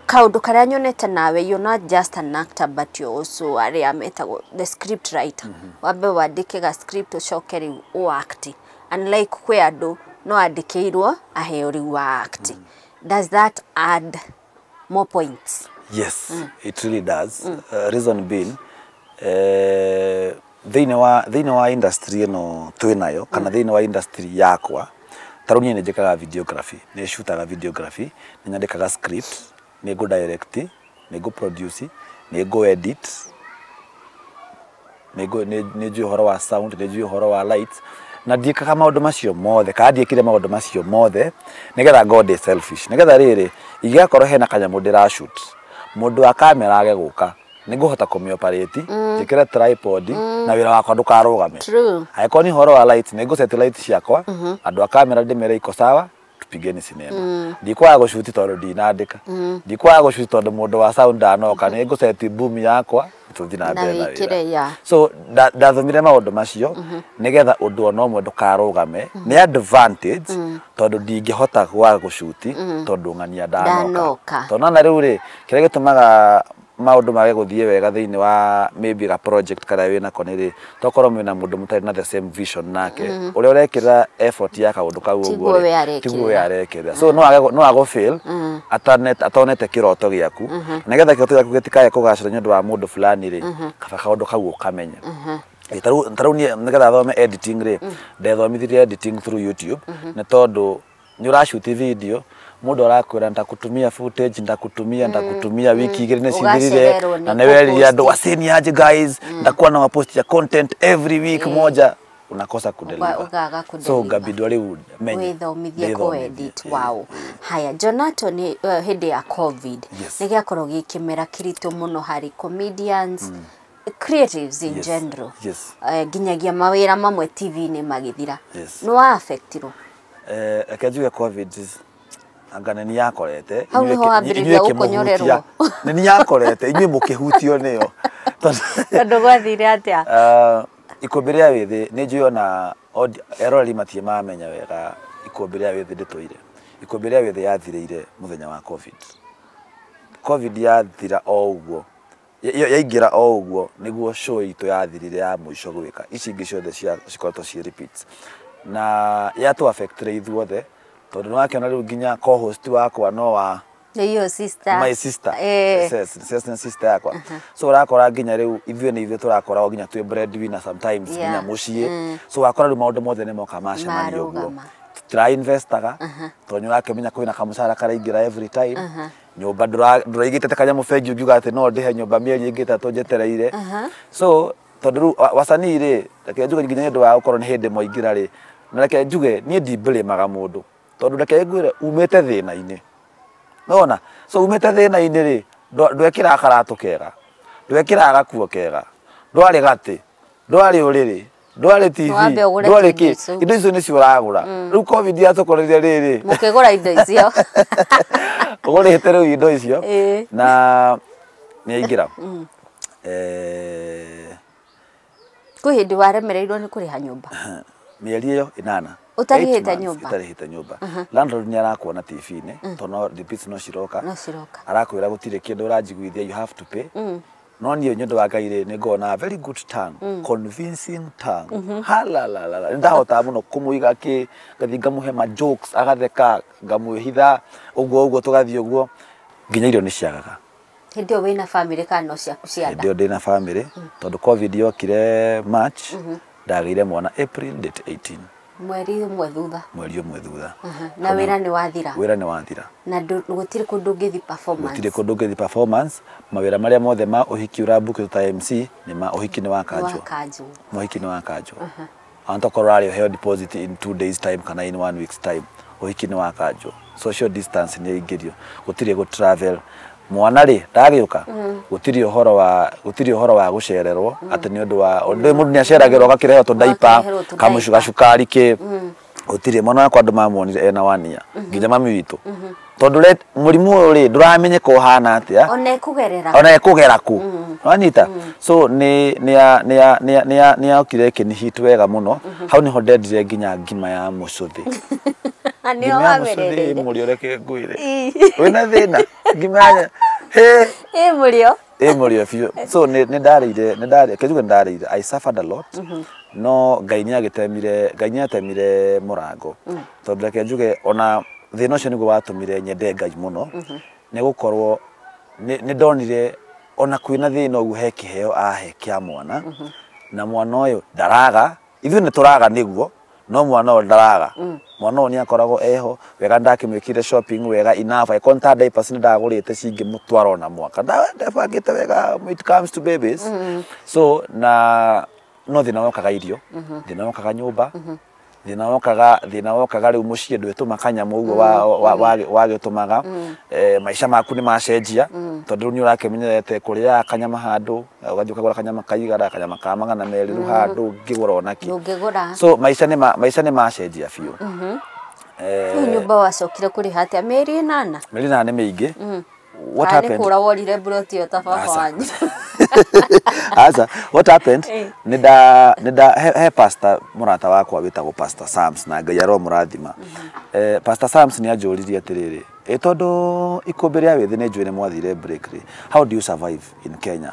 kaundu karia nyonete nawe, you're not just an actor but you also are the script writer. Wambe wandike ga script ucoke riu uact, unlike kwe andu no andikirwo aheo riu wa act. Does that add more points? Yes, it really does. Reason being thĩinĩ wa industry no twĩnayo kana thĩinĩ wa industry yakwa tarũ niĩ njĩkaga videography, nĩ shootaga videography, nĩ nyandĩkaga script, nĩ go direct, nĩ go produce, nĩ go edit, nĩ njui ũhoro wa sound, nĩ njui ũhoro wa lights, na ndiĩkaga maũndũ macio mothe kana ndiĩkire maũndũ macio mothe nĩgetha God is selfish. Nĩgetha rĩrĩ ingĩakorwo hena kanyamũ ndĩra shoot, mũndũ wa kamera age gũka nĩngũhota kũmĩoperate, njĩkĩre tripod na wĩra wakwa ndũkarũgame. Angĩkorwo nĩ ũhoro wa light nĩngũset light ciakwa, andũ a kamera ndĩmere iko sawa, tupigeni sinema. Ndikwaga gũshoot tondũ ndinandĩka, ndikwaga gũshoot tondũ mũndũ wa sound anoka, nĩngũset boom yakwa tuthi na mbere na wĩra. So ndathomire maũndũ macio nĩgetha ũndũ ona ũmwe ndũkarũgame. Nĩ advantage tondũ ndingĩhota gwa gũshoot tondũ ng'ania ndanoka. Tondũ na rĩu rĩ kĩrĩa gĩtũmaga maundu mage guthie wega thiini wa maybe a project kana wina konere tokorwo mwina mundu mutari na the same vision nake uria urekira effort ya kaundu kau uguo tiguo we arekira so no ago fail atonete kiroto giaku nigetha kiroto giaku gitikaye kugacira nyondo wa mundu fulani ri kaba kaundu kau ukamenya taru nigetha thome editing ri ndethomithirie editing through YouTube ne tondu ni urashoot video mundu arakwira ndakutumia footage ndakutumia wiki igiri ne cithirire na neweria ndo waseni aje guys ndakuwa na post ya content every week moja unakosa kudeliver so ngabidwa riu menye withomithie ku edit wow haya Johnarto ni hindi ya covid ni giakorwo gikimera kirito muno hari comedians creatives in general ginyagia mawira mamwe TV ni magithira no affectiro akajuga covid angana ni yakorete inyuĩ ũkonyorerwo ni yakorete inyuĩ mukihutio niyo tondu gwathire atia Ikumbi Ria Withi ni njuona erori matie mamenya wega Ikumbi Ria Withi nditũire Ikumbi Ria Withi yathireire muthenya wa covid yathira o uguo yaingira o uguo niguo show itu yathirire ya muico gwika ici ingi ciothe cikoretwo ci repeats na yatu affect ithuothe tondu no akiona riu nginya co-host wakwa no wa your sister my sister sister yakwa so urakora nginya riu ithuĩ ni ithuĩ turakora nginya twi breadwinner sometimes nginya muciĩ so wakora riu maundu mothe ni moka macemania uguo try investaga tondu urakimenya kwina kamucara karaingira every time nyumba nduraigite kanyamu bengi ungiuga ati no ndihe nyumba mieri ingi 3 njetereire so tondu wasanii ri reke njuge nginya ndu wa ukorwo ni hindi moingira ri na reke njuge ni ndimbirimaga mundu tondu reke ngwire umite thina-ini nona so umite thina-ini ri ndwekira karatu kega ndwekira gakuo kega ndwari gati ndwari uriri ndwari TV ndwari ki indo icio ni ciuragura riu covid yatukoreria riri mukigura indo icio ugurite riu indo icio na ni ingira ku hindi waremereirwo ni kuriha nyumba mieri iyo 8 utarihite nyumba landlord ni arakuona TV-ini tono repeats no ciroka arakwira gutire kindu urajiguithia you have to pay no niyo nyondo wa Ngai ni ngona very good tongue convincing tongue halalala ndahota muno kumuiga ki gathi ngamuhe ma jokes agatheka ngamuhitha uguo tugathi uguo nginya irio ni ciagaga hindio wina family kana ciaku cianda hindio ndina family tondu covid yokire March ndagire mwana April date 18 mweri umwe thutha na wira ni wathira na gutire kundu ngithi performance mawira maria mothe ma uhiki urabuku ta emcee ni ma uhiki ni wakanjo anto korali he deposit in 2 days time kana in 1 week's time uhiki ni wakanjo social distance ni ingirio gutire go travel mwana ri ndagiuka gutiri uhoro wa gucererwo ati ni undu wa undu mundu ni aceragirwo gakireho to daipa kamushuka shukari ki gutiri mwana wakwa andu mamuonire ena wania nginya mami witu tondu let murimu ri nduramenye ko hana atia ona ekugera ku wanita so ni okire kini hit wega muno hau ni hodedire nginya ngima ya mucuthi ani wamerere muri reke ngwire wina thina ngima murio fiyo so ni ndarire kejuga ndarire I suffered a lot no Ngai atemire murango tondu reke njuge ona thina ucio niguo watumire nyende Ngai muno ni gukorwo ni ndonire ona kwina thina ugu he kiheo ahe kia mwana na mwana uyu ndaraga ithu ni turaga niguo no mwana uyu ndaraga mwana uyu ni akoragwo eho wega ndakimwikire shopping wega enough I conta diapers ni ndagurite cingi mutwaro na mwaka ndabangite wega when it comes to babies so na no thina wokaga irio thina wokaga nyumba thina wokaga riu mucie ndwetu makanyamu uguo wagitumaga maisha maku ni macenjia tondu ni urakimenyerete kuria kanyama handu ugathi ukagura kanyama kaigara kanyama ka magana meri ru handu ngigura onaki so maisha ni macenjia fiu nyumba wacokire kuri hatia meri 8 meri 8 mingi what happened kura worire broti yo tababa wanyu Asa, what happened? Nida pastor murata wakwa witagwo Pastor Sams na Ngai aro murathima. Pastor Sams ni ajuririe atiriri. Etondo Ikumbi Ria Withi ne njwire mwathire break ri. How do you survive in Kenya?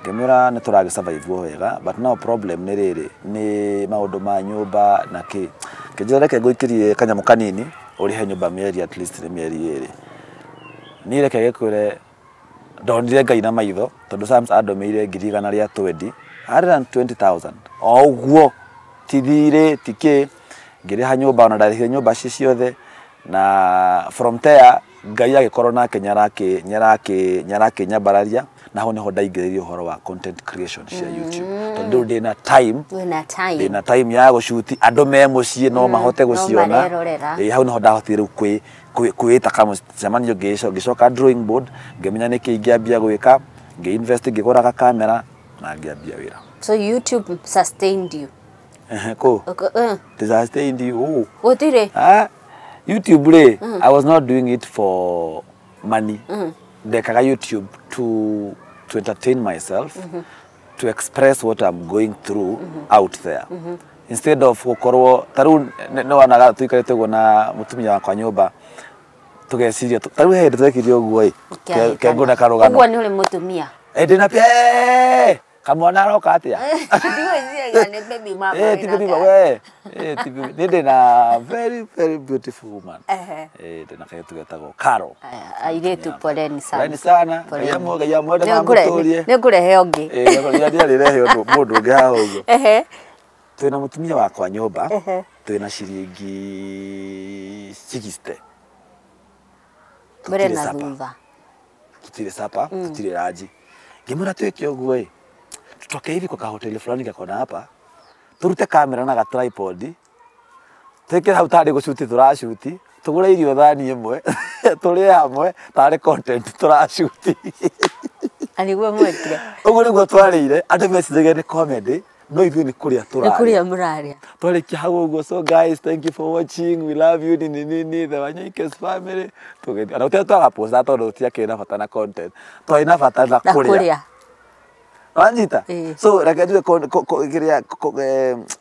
Ngemura ne turage survive wega, but now problem ni riri ni maundu ma nyumba na ki. Kijira ke goikirie kanyamu kanini uri he nyumba mieri at least mieri eri. Ni reke gekure ndonire Ngai na maitho tondu Sams adomeire 120 120,000 o uguo tithire tike ngire ha nyumba na ndarihire nyumba ciothe na from there Ngai agikorwo nake nyarake nyabararia na ho neho ndaingiririo horo wa content creation cia YouTube tondu ndina time ya gushuti andu me mucie no mahote guciona hau neho ndahotire kwita kama jamani ngicoka drawing board ngemenya niki ingiambia gwika ngi-invest ngigura camera na ngiambia wira. So YouTube sustained you? Ko sustained you. Gutire? YouTube I was not doing it for money. Ndekaga YouTube to entertain myself, to express what I'm going through out there. Instead of gukorwo taru no wanaga tuikarete gona mutumia wakwa nyumba tugeciria taru he twekirie uguo kenguna karugano uguo ni uri mutumia ndina pe kamwana roka atia ndiwe ne baby mama baby we ndina very beautiful woman ndina kaetu getago Karo airetu poleni sana ya moda na muturie nigurehe ongi ya rirehe mundu ungi ha uguo twina mutumia wakwa nyumba twina ciringi 60 mbere na thutha tutire sapa tutire raji ngimura tweke uguo tutoke hivi kwa kahoteli fulani kakona hapa turute kamera na tripod teke hau tari gushuti turashuti tugure irio thani imwe turi hamwe tari content turashuti ani gwe mwekire uguo niguo twarire andu message ni comedy no ithu ni kuria turari kuria muraria twari kihago uguo. So guys, thank you for watching, we love you nini the Wanyaikes family tugethi ana uteto agapost that tondu tiakena bata na content twaina bata na kuria Anjita. So rakajue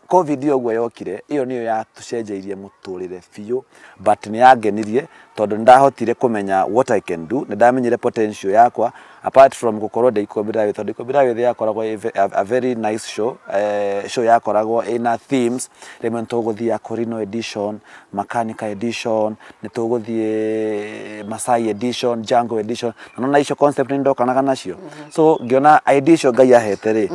ko video gwe yokire iyo niyo ya tucenjeirie muturire fiyo but ni yangenirie tondu ndahotire kumenya what I can do, ndamenyire potential yakwa apart from gukorwo de Ikumbi Ria Withi tondu Ikumbi Ria Withi yakoragwo a very nice show show yakoragwo ina themes rimwe tuguthia Corino edition, Mechanical edition, nituguthie Masai edition, Jungle edition na nona icio concept ndokanaga nacio. So ngiona edition Ngai ahete ri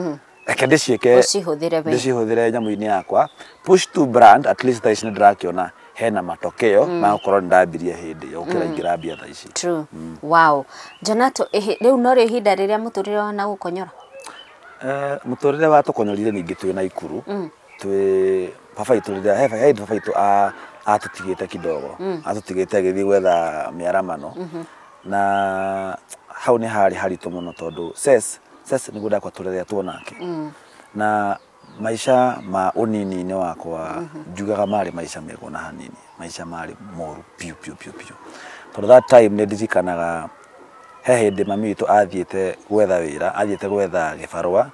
eke ndicihũthĩre nyamu-inĩ yakwa push to brand at least thaa ici nĩndĩrakiona hena matokeo ma gukorwo ndambirie hindi ya gukira ingirambia thaa ici. True. Wow. Johnarto riu no ri hinda riria muturire wana gukonyora? Muturire wa tukonyorire ningi twi na ikuru twi papa iturire he papa itu atutigite kidogo atutigite githi gwetha miaramano na hau ni haritu muno tondu ses ni guda kwa turire tuonake na maisha ma unini ni wakwa njugaga mari maisha mego na hanini maisha mari moru piu tondu that time ni ndirikanaga he hindi mami witu athiete gwetha wira athiete gwetha gibarua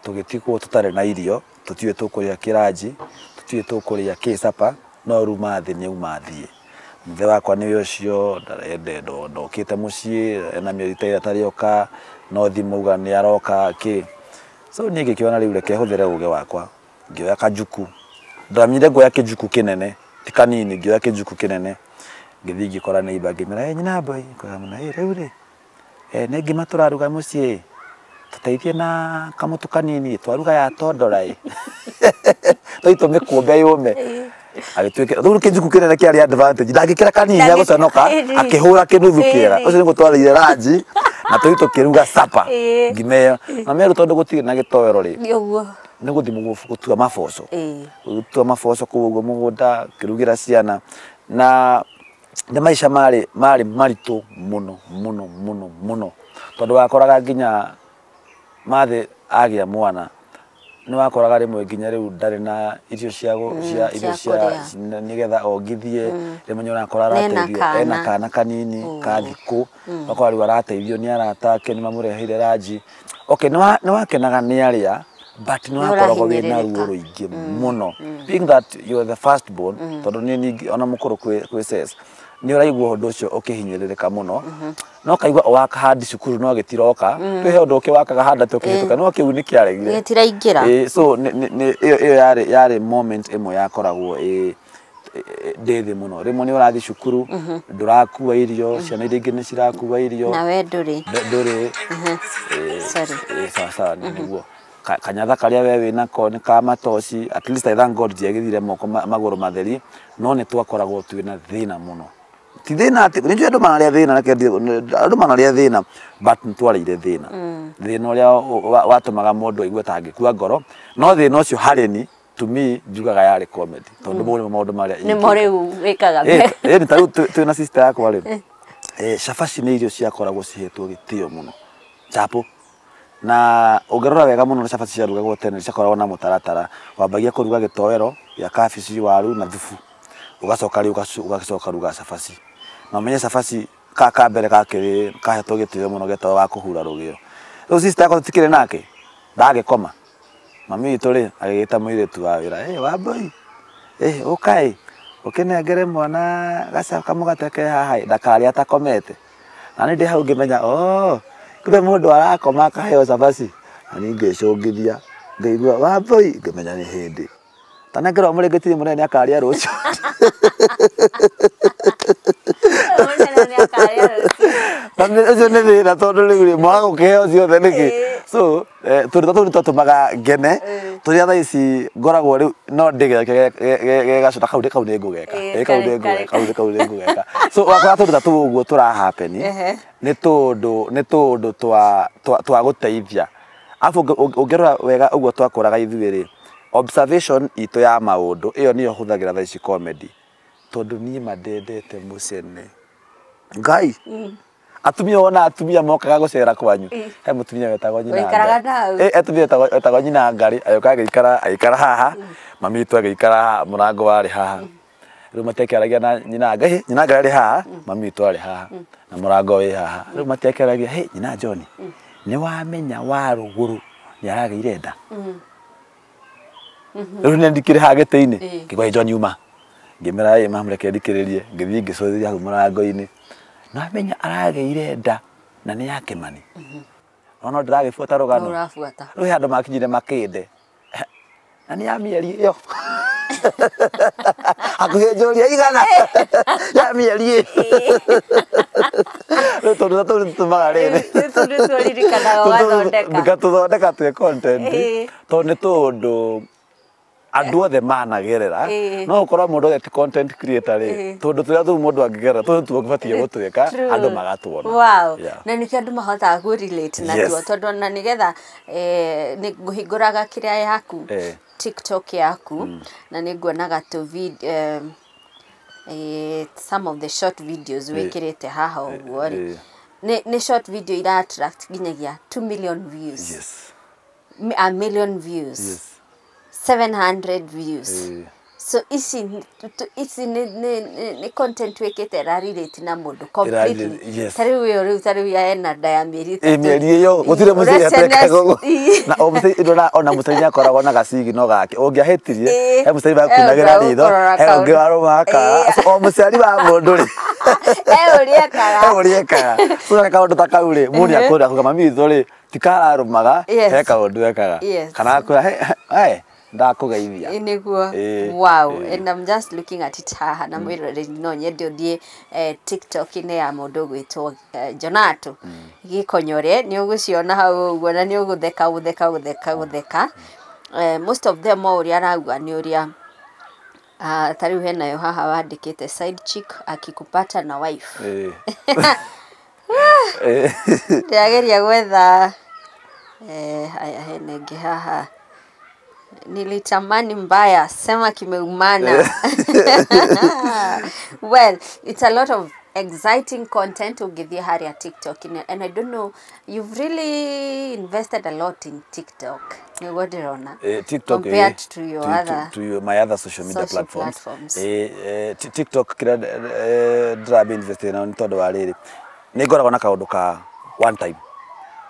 tugitikwo tutare na irio tutiwe tukuria kiraji tutiwe tukuria kisapa no ruma thi ni umathie mthe wakwa ni ucio ndarende ndokite mucii na mieri atarioka no thimuga ni aroka ki so ni gikiona riu reke huthire uge wakwa ngioya kajuku ndamire ngoya kijuku kinene tikanini ngioya kijuku kinene ngithi ngikora neighbor ngimera nyina boy kwa muna riu ri ne ngima turaruga mucii tuteithie na kamutu kanini twaruga ya tondora toito mekuombe yume agitwike thuru kijuku kinene kiari advantage ndagikira kanini ya guconoka akihura kinuthu kiera ucio ningo twarire ranji na toito kiruga sapa ngimeyo na meru tondu gutire na gitowero ri uguo ni guthi gutua maboco gutua maboco kuguo mugunda kirugira ciana na nda maisha mari maritu muno tondu wakoraga nginya mathe agia mwana ni wakoraga rimwe nginya riu ndari na irio ciago cia irio cia nigetha ogithie rimwe nyona korara ena kana kanini ka thiku wakora riu arateithio ni aratake ni mamurehire raji okay no wakenaga nĩ arĩa but no akoragwo wĩna ruo rũingĩ mũno being that you are the first born tondũ nĩ ona mũkũrũ kwĩ ses nĩ ũraigua ũndũ ũcio ũkĩhinyĩrĩrĩka mũno no kaigua waka handi cukuru no gĩtiroka twĩhe ũndũ ũkĩ wakaga handa tũkĩhĩtũka no kĩu nĩ kĩaregire gĩtiraingĩra so ĩyo yarĩ moment ĩmwe yakoragwo ndĩthĩ mũno rĩmwe nĩ ũrathiĩ cukuru ndũrakua irio ciana iria ingĩ nĩ cirakua irio na we ndũrĩ sasa nĩguo kanyatha karĩa we wĩnako nĩ ka matoci at least I thank God ndiagĩthire moko magũrũ matheri no nĩ twakoragwo twĩna thĩna mũno ti thĩna atĩ nĩ njũĩ andũ manarĩa thĩna na andũ manarĩa thĩna but nĩ twarĩire thĩna thĩna ũrĩa watũmaga mũndũ aigue ta angĩkua ngoro no thĩna ũcio harĩ ni to me njugaga yarĩ comedy tondũ maũndũ marĩa nĩ morĩu wĩkaga nĩ ta rĩu twĩna sister yakwa rĩ cabaci nĩ irio ciakoragwo cihetwo gĩtĩo mũno chapo na ũngĩrora wega mũno na cabaci ciarugagwo tene ciakoragwo na mũtaratara wambagia kũruga gĩtoero gĩa kabici waru na thubu ugacoka rĩu ugacoka ruga cabaci na ũmenye cabaci ka mbere kakĩrĩ kahetwo gĩtĩo mũno gĩtagwo wa kũhura rũgĩo rĩu sister yakwa tũtikĩrĩ nake ndagĩkoma mami witũ rĩ agĩgĩta mũirĩtu wa wĩra wamboi ũkai ũkĩnengere mwana kamũgate ke haha ndakarĩa atakomete na nĩ ndĩ hau ngĩmenya kumbe mũndũ arakoma akaheo cabaci na niĩ ngĩcũngithia ngĩigua wamboi ngĩmenya nĩ hĩndĩ tanengerwo mũrĩngĩtiri mũnene akarĩa rũciũ ũcio nĩ thĩna tondũ rĩu mwaga gũkĩheo ciothe nĩkĩ so tũrĩ twatũmaga ngene tũrĩa thaa ici ngoragwo rĩu no ndĩgeke gegacũta kau nĩ ngũgeka so wakora tũrĩ tũu ũguo tũrahapeni nĩ tũndũ twa gũteithia afu ũngĩrora wega ũguo twakũraga ithuĩ rĩ observation itũ ya maũndũ ĩyo niyo hũthagĩra thaa ici comedy tondũ niĩ mandendete mũcene ngai atumia wona atumia mokaga gũcera kwanyu he mũtumia wetagwo nyina atumia wetagwo nyina ngari ayoka agĩikara haha mami witũ agĩikara mũrango warĩ haha rĩu matekeragia na nyina ngari arĩ haha mami witũ arĩ haha na mũrango wĩ haha rĩu matekeragia nyina John nĩ wamenya wa rũgũrũ nĩ aragĩire nda rĩu nĩ ndikĩrĩ haha gĩtĩ-inĩ kĩgwa John yuma ngĩmera mamũreke ndikĩrĩrie ngĩthiĩ ngĩcũthĩria hau mũrango-inĩ namenya aragĩire nda na nĩ yake mani no ndĩragĩbuata rũgano rĩu andũ makinyire makĩnde na nĩ ya mĩeri ĩyo hakuhĩ njũria igana ya mĩeri rĩu tondũ tũtũmaga rĩrĩ tũthondeka twĩ content tondũ nĩ tondũ andũ othe managerera no ũkorwo mũndũ othe ti content creator rĩ tondũ tũrĩa tũu mũndũ angĩgerera tondũ tũbatiĩ gũtwĩka andũ magatwona na nĩkĩo andũ mahotaga relate natuo tondũ na nĩgetha ngũhingũraga kĩrĩa yaku TikTok yaku na nĩnguonaga some of the short videos wĩkĩrĩte haha ũguo rĩ nĩ short video ira attract nginyagia 2 million views a million views 700 views so ici ni content wekete relate na mundu completely tariu ya ena diamond yo gutire muzi yatekago na ona muthenya akoragwo na gacigino gake ungiahetirie he muthenya bakunagira ritho he ungi warumaka o muciari wa mundu ri uriekaga so kaundu takauri muni akora kuga mami ritho ri tikararumaga he kaundu ekaga kana akora he ndakugeithia iniguo wow and I'm just looking at it haha na mwirore no nyende thie TikTok ine ya mundu gwitwo Johnarto Gikonyore ni uguciona hau uguo na ni ugutheka most of them uri aragua ni uria tariu hena yo haha wandikite side chick akikupata na wife ndiageria gwetha haya hena ngi haha nilitamani mbaya sema kimeumana well it's a lot of exciting content ugithia hari ya TikTok and I don't know you've really invested a lot in TikTok ni wodirona TikTok compared to your other my other social media platforms TikTok kira drabe invest na ntondo wa riri ni ngoragwo na kaundu ka one time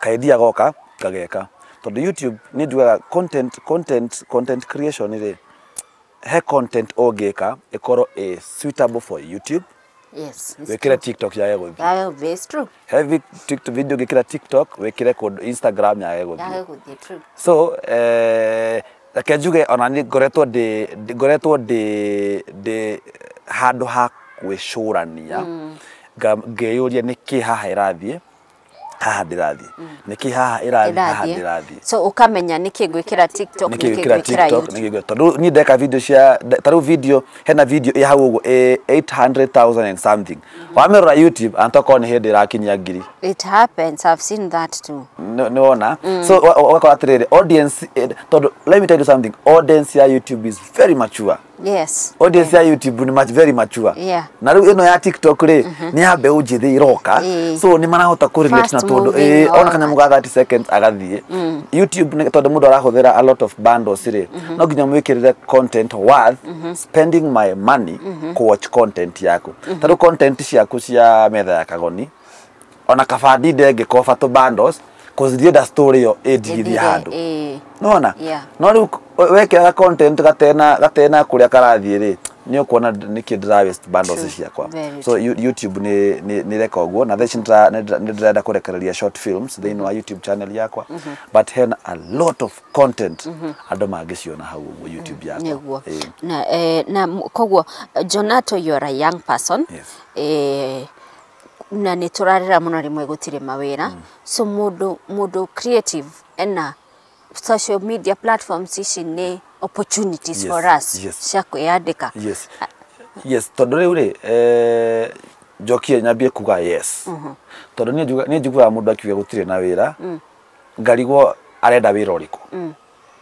kaithia goka ngageka tondu YouTube ni njugaga content creation ri he content ogeka ikoro suitable for YouTube. Yes, wekire TikTok ya ego. Yeah, that's true. Heavy TikTok video gekira TikTok wekire code Instagram ya ego. Yeah, true. So akejuge onani goretwo de handu ha kwicurania ngeyuria niki haha irathie haha ndirathie niki haha irathie haha ndirathie. So ukamenya niki gwikira TikTok niki gwikira YouTube niki tondu ni ndeka video cia taru video hena video ya hau 800,000 and something wamerora YouTube antoko ni hindi rakinya ngiri. It happens, I've seen that too. No ona so wakora atiriri audience tondu let me tell you something, audience ya YouTube is very mature. Yes. Audience ya YouTube ni very mature. Yeah. Na riu ino ya TikTok ri ni ya mbeu njithi iroka. So ni marahota ku relate na tondu ona kanya muga 30 seconds agathie. YouTube ni tondu mundu arahuthira a lot of bundles ri no ginya mwikirire content worth spending my money ku watch content yaku. Taru content ciaku cia Metha ya Kagoni ona kabandi ndenge koba to bundles kuzithie da story yo edithia handu. Nona no riu wekira content gatena kuria karathie ri ni ukuona niki waste bundles ciakwa. So YouTube ni reka uguo na theshintra ni ndira kurekereria short films thini wa YouTube channel yakwa but hena a lot of content andu mangiciona hau uguo YouTube yakwa. Na koguo Johnarto, you are a young person. Yes. Na ni turarira muno rimwe gutire mawira so mudu creative ena social media platforms ici ni opportunities for us cia kwiyandika. Yes tondu riu ri jokie nyambie kuga yes tondu ni njiguaga mundu akiuga gutire na wira ngarigwo arenda wira uriku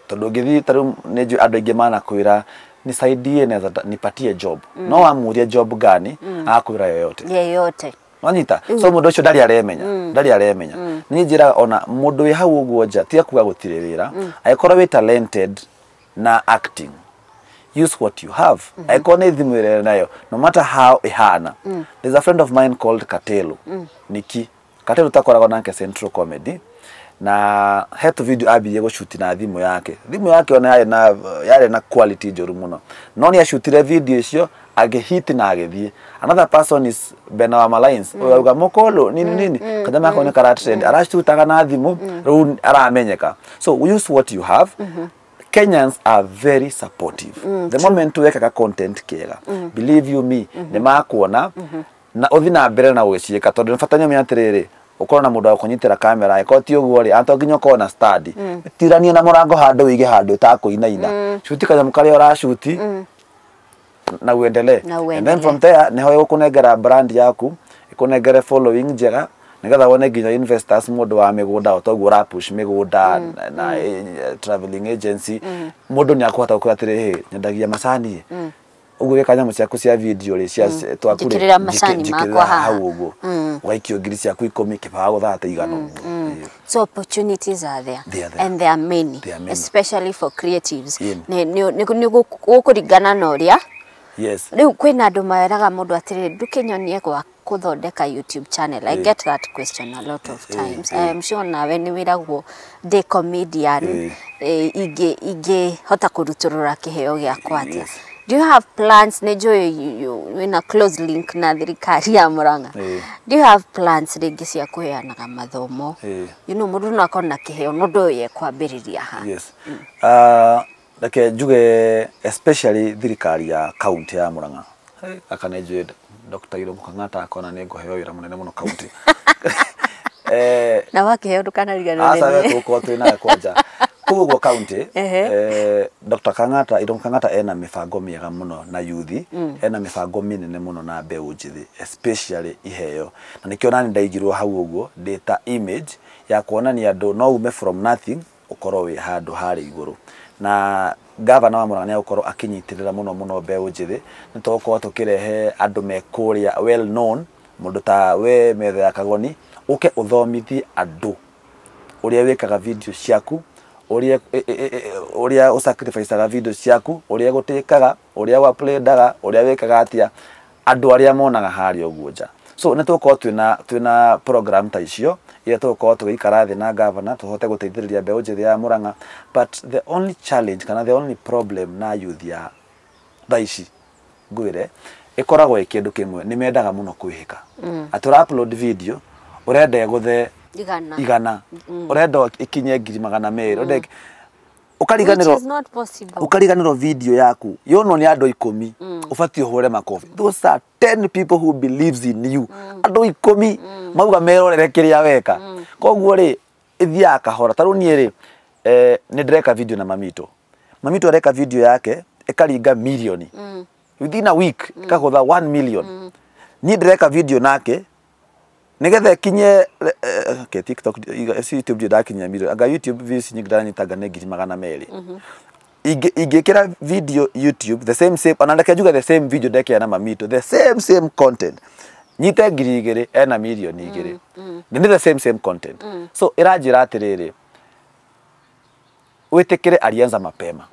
tondu ngithi taru ni andu aingi mana kwira nisaidie neza nipatie job no amurie job gani akwira yoyote Wanyita so mundu ucio ndari aremenya ni njira ona mundu wi hau uguo nja tia kuga gutire wira aikorwo wi talented na acting use what you have aikone thimwire nayo no matter how ihana. There's a friend of mine called Katelo Niki Katelo takoragwo nake Central Comedy na heto video abiye go shoot na thimu yake ona yare na quality joru muno no ni ashutire video icio agehit na agethie. Another person is Bena wa Malines uga mokolo nini kadama akone kara trend arashutaga na thimu ru aramenyeka. So use what you have. Kenyans are very supportive. The moment weka content kega believe you me ni makuona na uthina mbere na ugicieka tondu nifatanya myatiriri ukora na mundu akunyitira kamera ikoti uguo ri anto nginya kona study tirania na murango handu wige handu ta kuinaina shuti kanya mukari ora shuti na uendelee and then from there neho ukunegera brand yaku ikunegere following njega nigatha wone nginya investors mundu wa migunda otoguo ra push migunda na traveling agency mundu ni akwata kwatire nyendagia macani uguo kanya muciaku cia video ri cia twakure macani makwa hau uguo waikio ngiri ciaku 10 kibaga guthata igano. So opportunities are there. And there are many. Especially for creatives ni gukurigana na uria. Yes. Riu kwina andu maweraga mundu atire ndukinyonie gwa kuthondeka YouTube channel. I get that question a lot of times. I am sure nawe ni wiragwo the comedian ige hota kuruturura kiheo giakwa atia. Do you have plans? Nejo you in a close link na thirikari ya Murang'a. Do you have plans ringi cia kuheanaga mathomo? You know mundu no akona kiheo no ndoye kwambiriria ha. Yes. Like juge especially thirikari ya county ya Murang'a. Akaneje Dr. Iro Mukang'ata akona ni ngoheo wira munene muno county. Na wakiheo dukanariganwo nene. Asa tuko twina kwanja. Kugo county Dr. Kang'ata Iro Mukang'ata ena mifango miega muno na youthi ena mifango minene muno na mbeu njithi especially iheo na nikio nani ndaigirwo hau uguo data image ya kuonania andu no ume from nothing ukorwo wi handu hari iguru na governor wa Murang'a ukorwo akinyitirira muno mbeu njithi nitoko tukirehe andu mekuria well known mundu ta we Metha ya Kagoni uke uthomithie andu uria wekaga video ciaku uria usacrificeaga video ciaku uria gutikaga uria wa playdaga uria wekaga atia andu aria monaga hari oguo nja. so netuko twina program ta icio ira tuko tugikara thi na governor tuhote guteithiriria mbeu njithi ya Murang'a, but the only challenge kana the only problem na youth ya thaici gwire ikoragwo ikindu kimwe ni mendaga muno kwihika atura upload video urenda guthe igana urenda ikinye 200,000 urenda ukariganiro video yaku yono ni andu 10 ubati uhure makofi. Those are 10 people who believes in you. Andu 10 mauga merorere kiria weka koguo ri ithia kahora taru nie ri ni ndireka video na Mamito areka video yake ikaringa milioni within a week ikagotha 1 million ni ndireka video nake nigethe kinye TikTok YouTube ndio dakinya milioni anga YouTube views nyingiranyitaga ne 200,000 igekera video YouTube the same anandika juga the same video deke na Mamito the same content nyite 2,000 ena milioni 2 ni the same content so irajira atiriri wetekere alianza mapema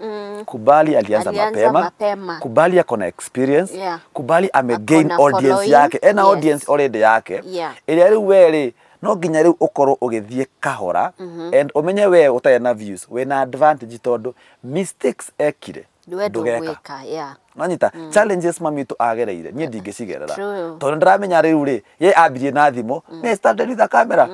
kubali alianza mapema kubali akona experience kubali gain audience yake ena audience already yake iri riu weri no nginya riu ukorwo ugithie kahora and umenye we utayena views we na advantage tondu mistakes ekire ndugeka nanyita challenges Mamito agereire nie ndingicigerera tondu ndiramenya riu ri ye ambirie na thimo me started with the camera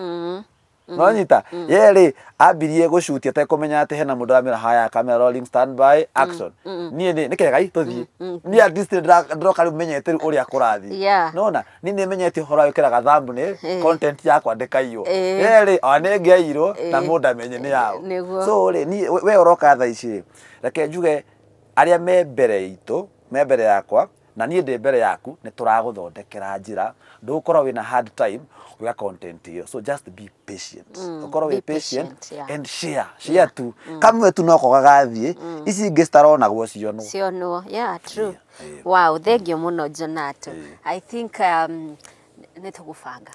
nanyita yeri ambirie gushutia te kumenya ate hena mundu ramira haya camera rolling standby action nie nikega ituthie ni at least ndroka ri menyete uria kurathi nona ni menyete hora yukiraga thumbnail content yakwa ndekaiyo yeri anengeiro na mundu amenye ni yao so ri ni we uroka tha ici reke njuge aria me mbere itu me mbere yakwa na nie ndi mbere yaku ni turaguthondekera njira ndukorwo wina hard time we content hiyo so just be patient ukorwo we patient and share tu kamwe tu noko gagathie ici ngistarona gwo ciono true wow thank you muno Johnarto I think netugufanga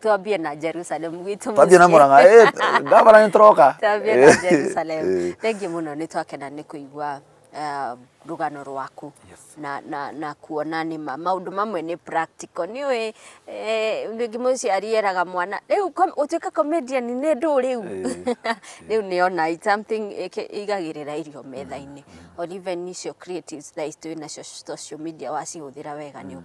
tuambie na Jerusalem gwitu tuambie na Murang'a gavana nitroka tuambie na Jerusalem thank you muno nitwakena nikuigwa rugano rwaku na kuona ni maundu mamwe ni practical niwe ngimuci arieraga mwana riu utuika comedian ni ndu riu riu niona it's something igagirira irio metha-ini or even icio creatives that is na social media wacihuthira wega ni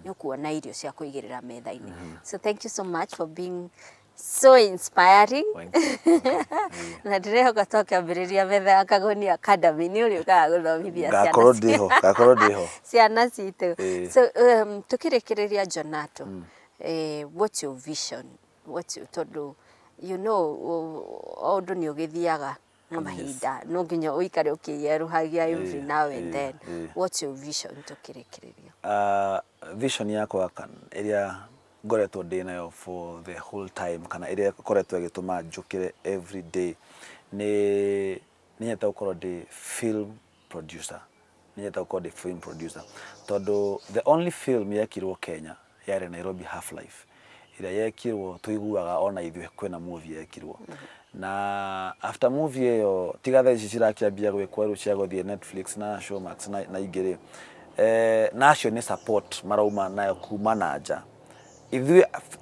ukuona irio cia kuigirira metha-ini so thank you so much for being so inspiring na ndirehoka toka mbiriria Metha ya Kagoni Academy ni uri ukaga guthomithia gakoro ndiho ciana citu so tukirekereria Johnarto what's your vision tondu you know ondu ni ugithiaga na mahinda no nginya uikare ukiyeruhagia every now and then what's your vision tukirekereria vision yakwa iria ngoretwo ndinayo for the whole time kana iria koretwo igituma njukire every day ni nyeta ukorwo ndi film producer tondu the only film yekirwo Kenya yari Nairobi Half Life ira yekirwo tuiguaga ona ithwe kwena movie yekirwo na after movie iyo tiga thaici cirakiambia gwikwa ru cia guthie Netflix na Showmax na igire national support marauma nayo kuma nanja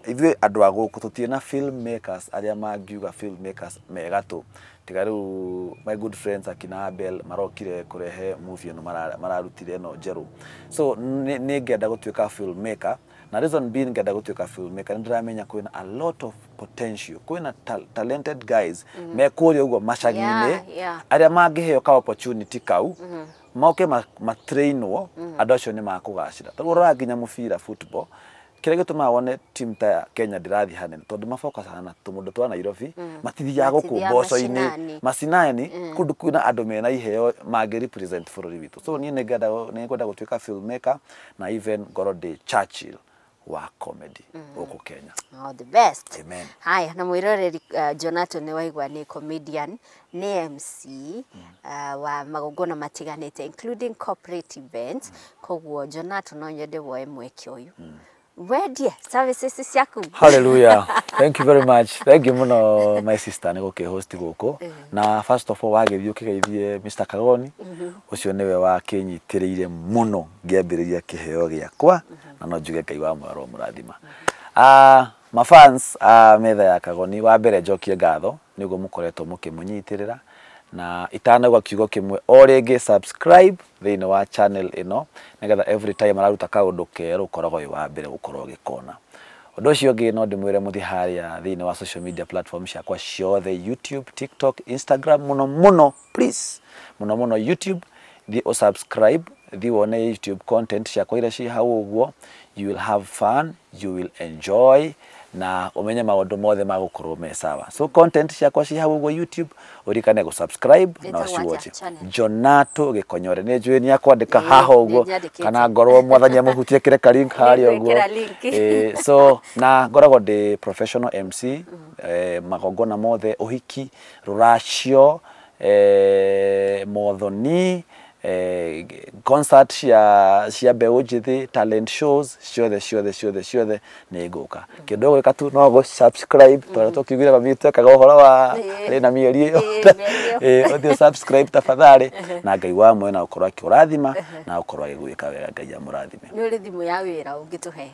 ithwe andu aguku tutiena filmmakers aria mangiuga filmmakers megatu tiga riu my good friends akina Abel marokire kurehe movie no mararutire no jeru so ni ngenda gutuika filmmaker na reason being ngenda gutuika filmmaker ndiramenya kwina a lot of potential kwina talented guys mekurio ugo mashagine aria mangiheo ka opportunity kau mauke matrainwo adocio ni makugacira tagurora nginya mubira football kire gituma wone team ta Kenya ndirathi hanene tondu mafocus na tumundu twa Nairobi matithia guku boco-ini macinani kundu kwina andu mena iheo magi represent bururi witu so ni ngenda gutuika filmmaker na even Gorode Churchill wa comedy huko Kenya. All the best. Amen. Haya na mwiroreri Johnarto ni waigwa ni comedian ni emcee wa magongona matiganite including corporate events koguo Johnarto no nyende woe mweke uyu Wedie services ciaku. Hallelujah. Thank you very much. Thank you muno my sister niko ke host goko. Na first of all wagethio kigeithie Mr. Kagoni. Ucio niwe wakinyitiriire muno ngiambiriria kiheo giakwa na no njuge Ngai wa mwaro murathima. My fans Metha ya Kagoni wa mbere njokie ngatho niguo mukoretwo mukimunyitirira na itanagwa kiugo kimwe o ringi subscribe thini wa channel ino nigetha every time araruta kaundu keru ukoragwo wa mbere gukorwo gikona. Undu ucio ngi no ndimwire muthi haria thini wa social media platforms ciakwa ciothe YouTube, TikTok, Instagram muno please muno YouTube thi o subscribe thi wone YouTube content ciakwa ira ci hau uguo. You will have fun, you will enjoy na umenye maundu mothe magukorwo me sawa. So content ciakwa ci hau uguo YouTube urikane go subscribe na uciwatch. Johnarto Gikonyore ni njui ni akwandika haha uguo kana ngorwo mwathanya muhutie kireka link haria uguo. So na ngoragwo ndi professional MC magongona mothe uhiki ruracio mothoni concert cia mbeu njithi talent shows ciothe ni nguka kindu gwika tu no go subscribe twara tukigwira mamite kaga uhoro wa rina mieri uthio subscribe tafadhali na Ngai wa mwe na ukorwa kiurathima na ukorwa gigwika wega Ngai amurathime. Ni uri thimu ya wira ungituhe?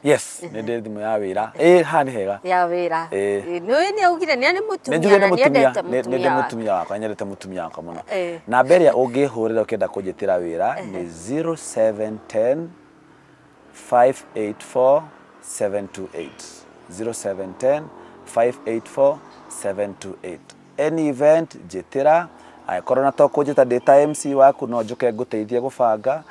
Yes, ni ndi thimu ya wira. Hani hega. Ya wira. Ni augire ni mutumia na ni endete mutumia. Ni mutumia wakwa nyendete mutumia wakwa muno. Na beria ungihurira ukenda kunjitira wira ni 0710 584 728. 0710 584 728. Any event jitira korona to kunjita data MC waku no njuke nguteithie gubanga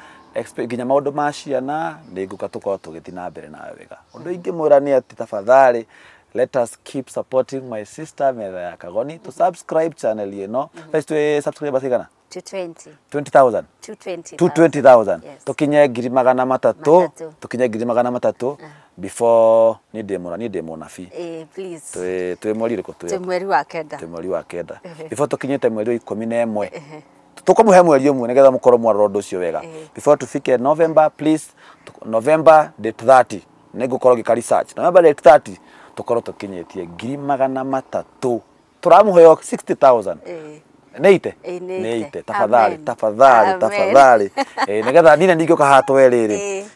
ginya maundu ma ciana ni nguka tukorwo tugithi na mbere nawe wega. Undu ingi mwira ni ati tafadhali let us keep supporting my sister Metha ya Kagoni to subscribe channel ino. Let's do subscribe asigana 20,000 220,000 tukinye 300 tukinye 300 before ni demo na fee please tu mweri riko tu mweri wa kenda before tukinyete mweri 11 tukomuhe mweri umwe nigetha mukoro mwaroro ucio wega before tufike November please November date 30 nigukorwo gika research November date 30 tukorwo tukinyetie 300 turamuheo 60,000 neite tafadhali nigetha nine ningio kahato weriri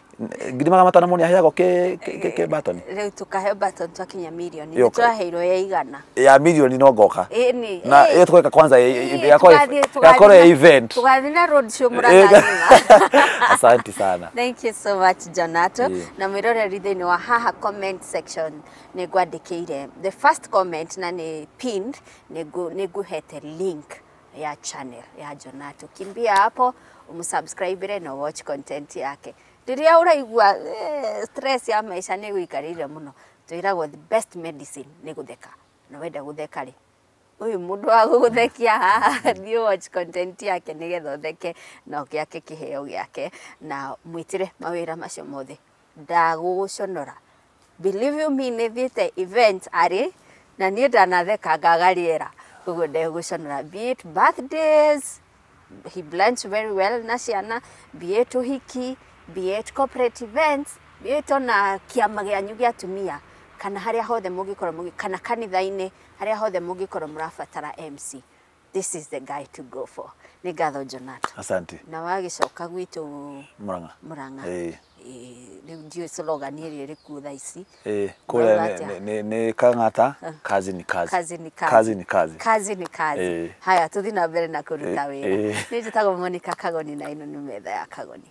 ngirima matana moni aheago ke button riu tukahe button twakinya million ni twaheirwo ya igana ya million no ngoka na iyo tukweka kwanza yakore event tugathi na road show murangani. Asante sana. Thank you so much Johnarto. Na mwiroreri thini wa haha comment section ni gwandikire the first comment na ni pinned ni guhete link ya channel ya Johnarto. Kimbia hapo umusubscribe na watch content yake. Diria uraigua stress ya maisha ni guikarire muno twiragwo the best medicine ni gutheka na wenda gutheka ri uyu mundu wa guthekia ni watch content yake nigetha utheke na ukiake kiheo giake na mwitire mawira macio mothe ndaguguconora. Believe you me ni thite event ari na ni ndanatheka ngagariera uguo ndeguconora be it birthdays he blends very well na ciana be it uhiki be it corporate events be it na kiama gianyu gia tumia kana haria hothe mugikorwo kana kanitha-ini haria hothe mugikorwo murabatara MC, this is the guy to go for. Ni ngatho Johnarto. Asante. Na wagicoka gwitu Murang'a riu ndio slogan iri riku tha ici kule ni kangata kazi ni kazi. Haya tuthi na mbere na kuruta wira. Ni njitagwo Monica Kagoni na ino ni Metha ya Kagoni.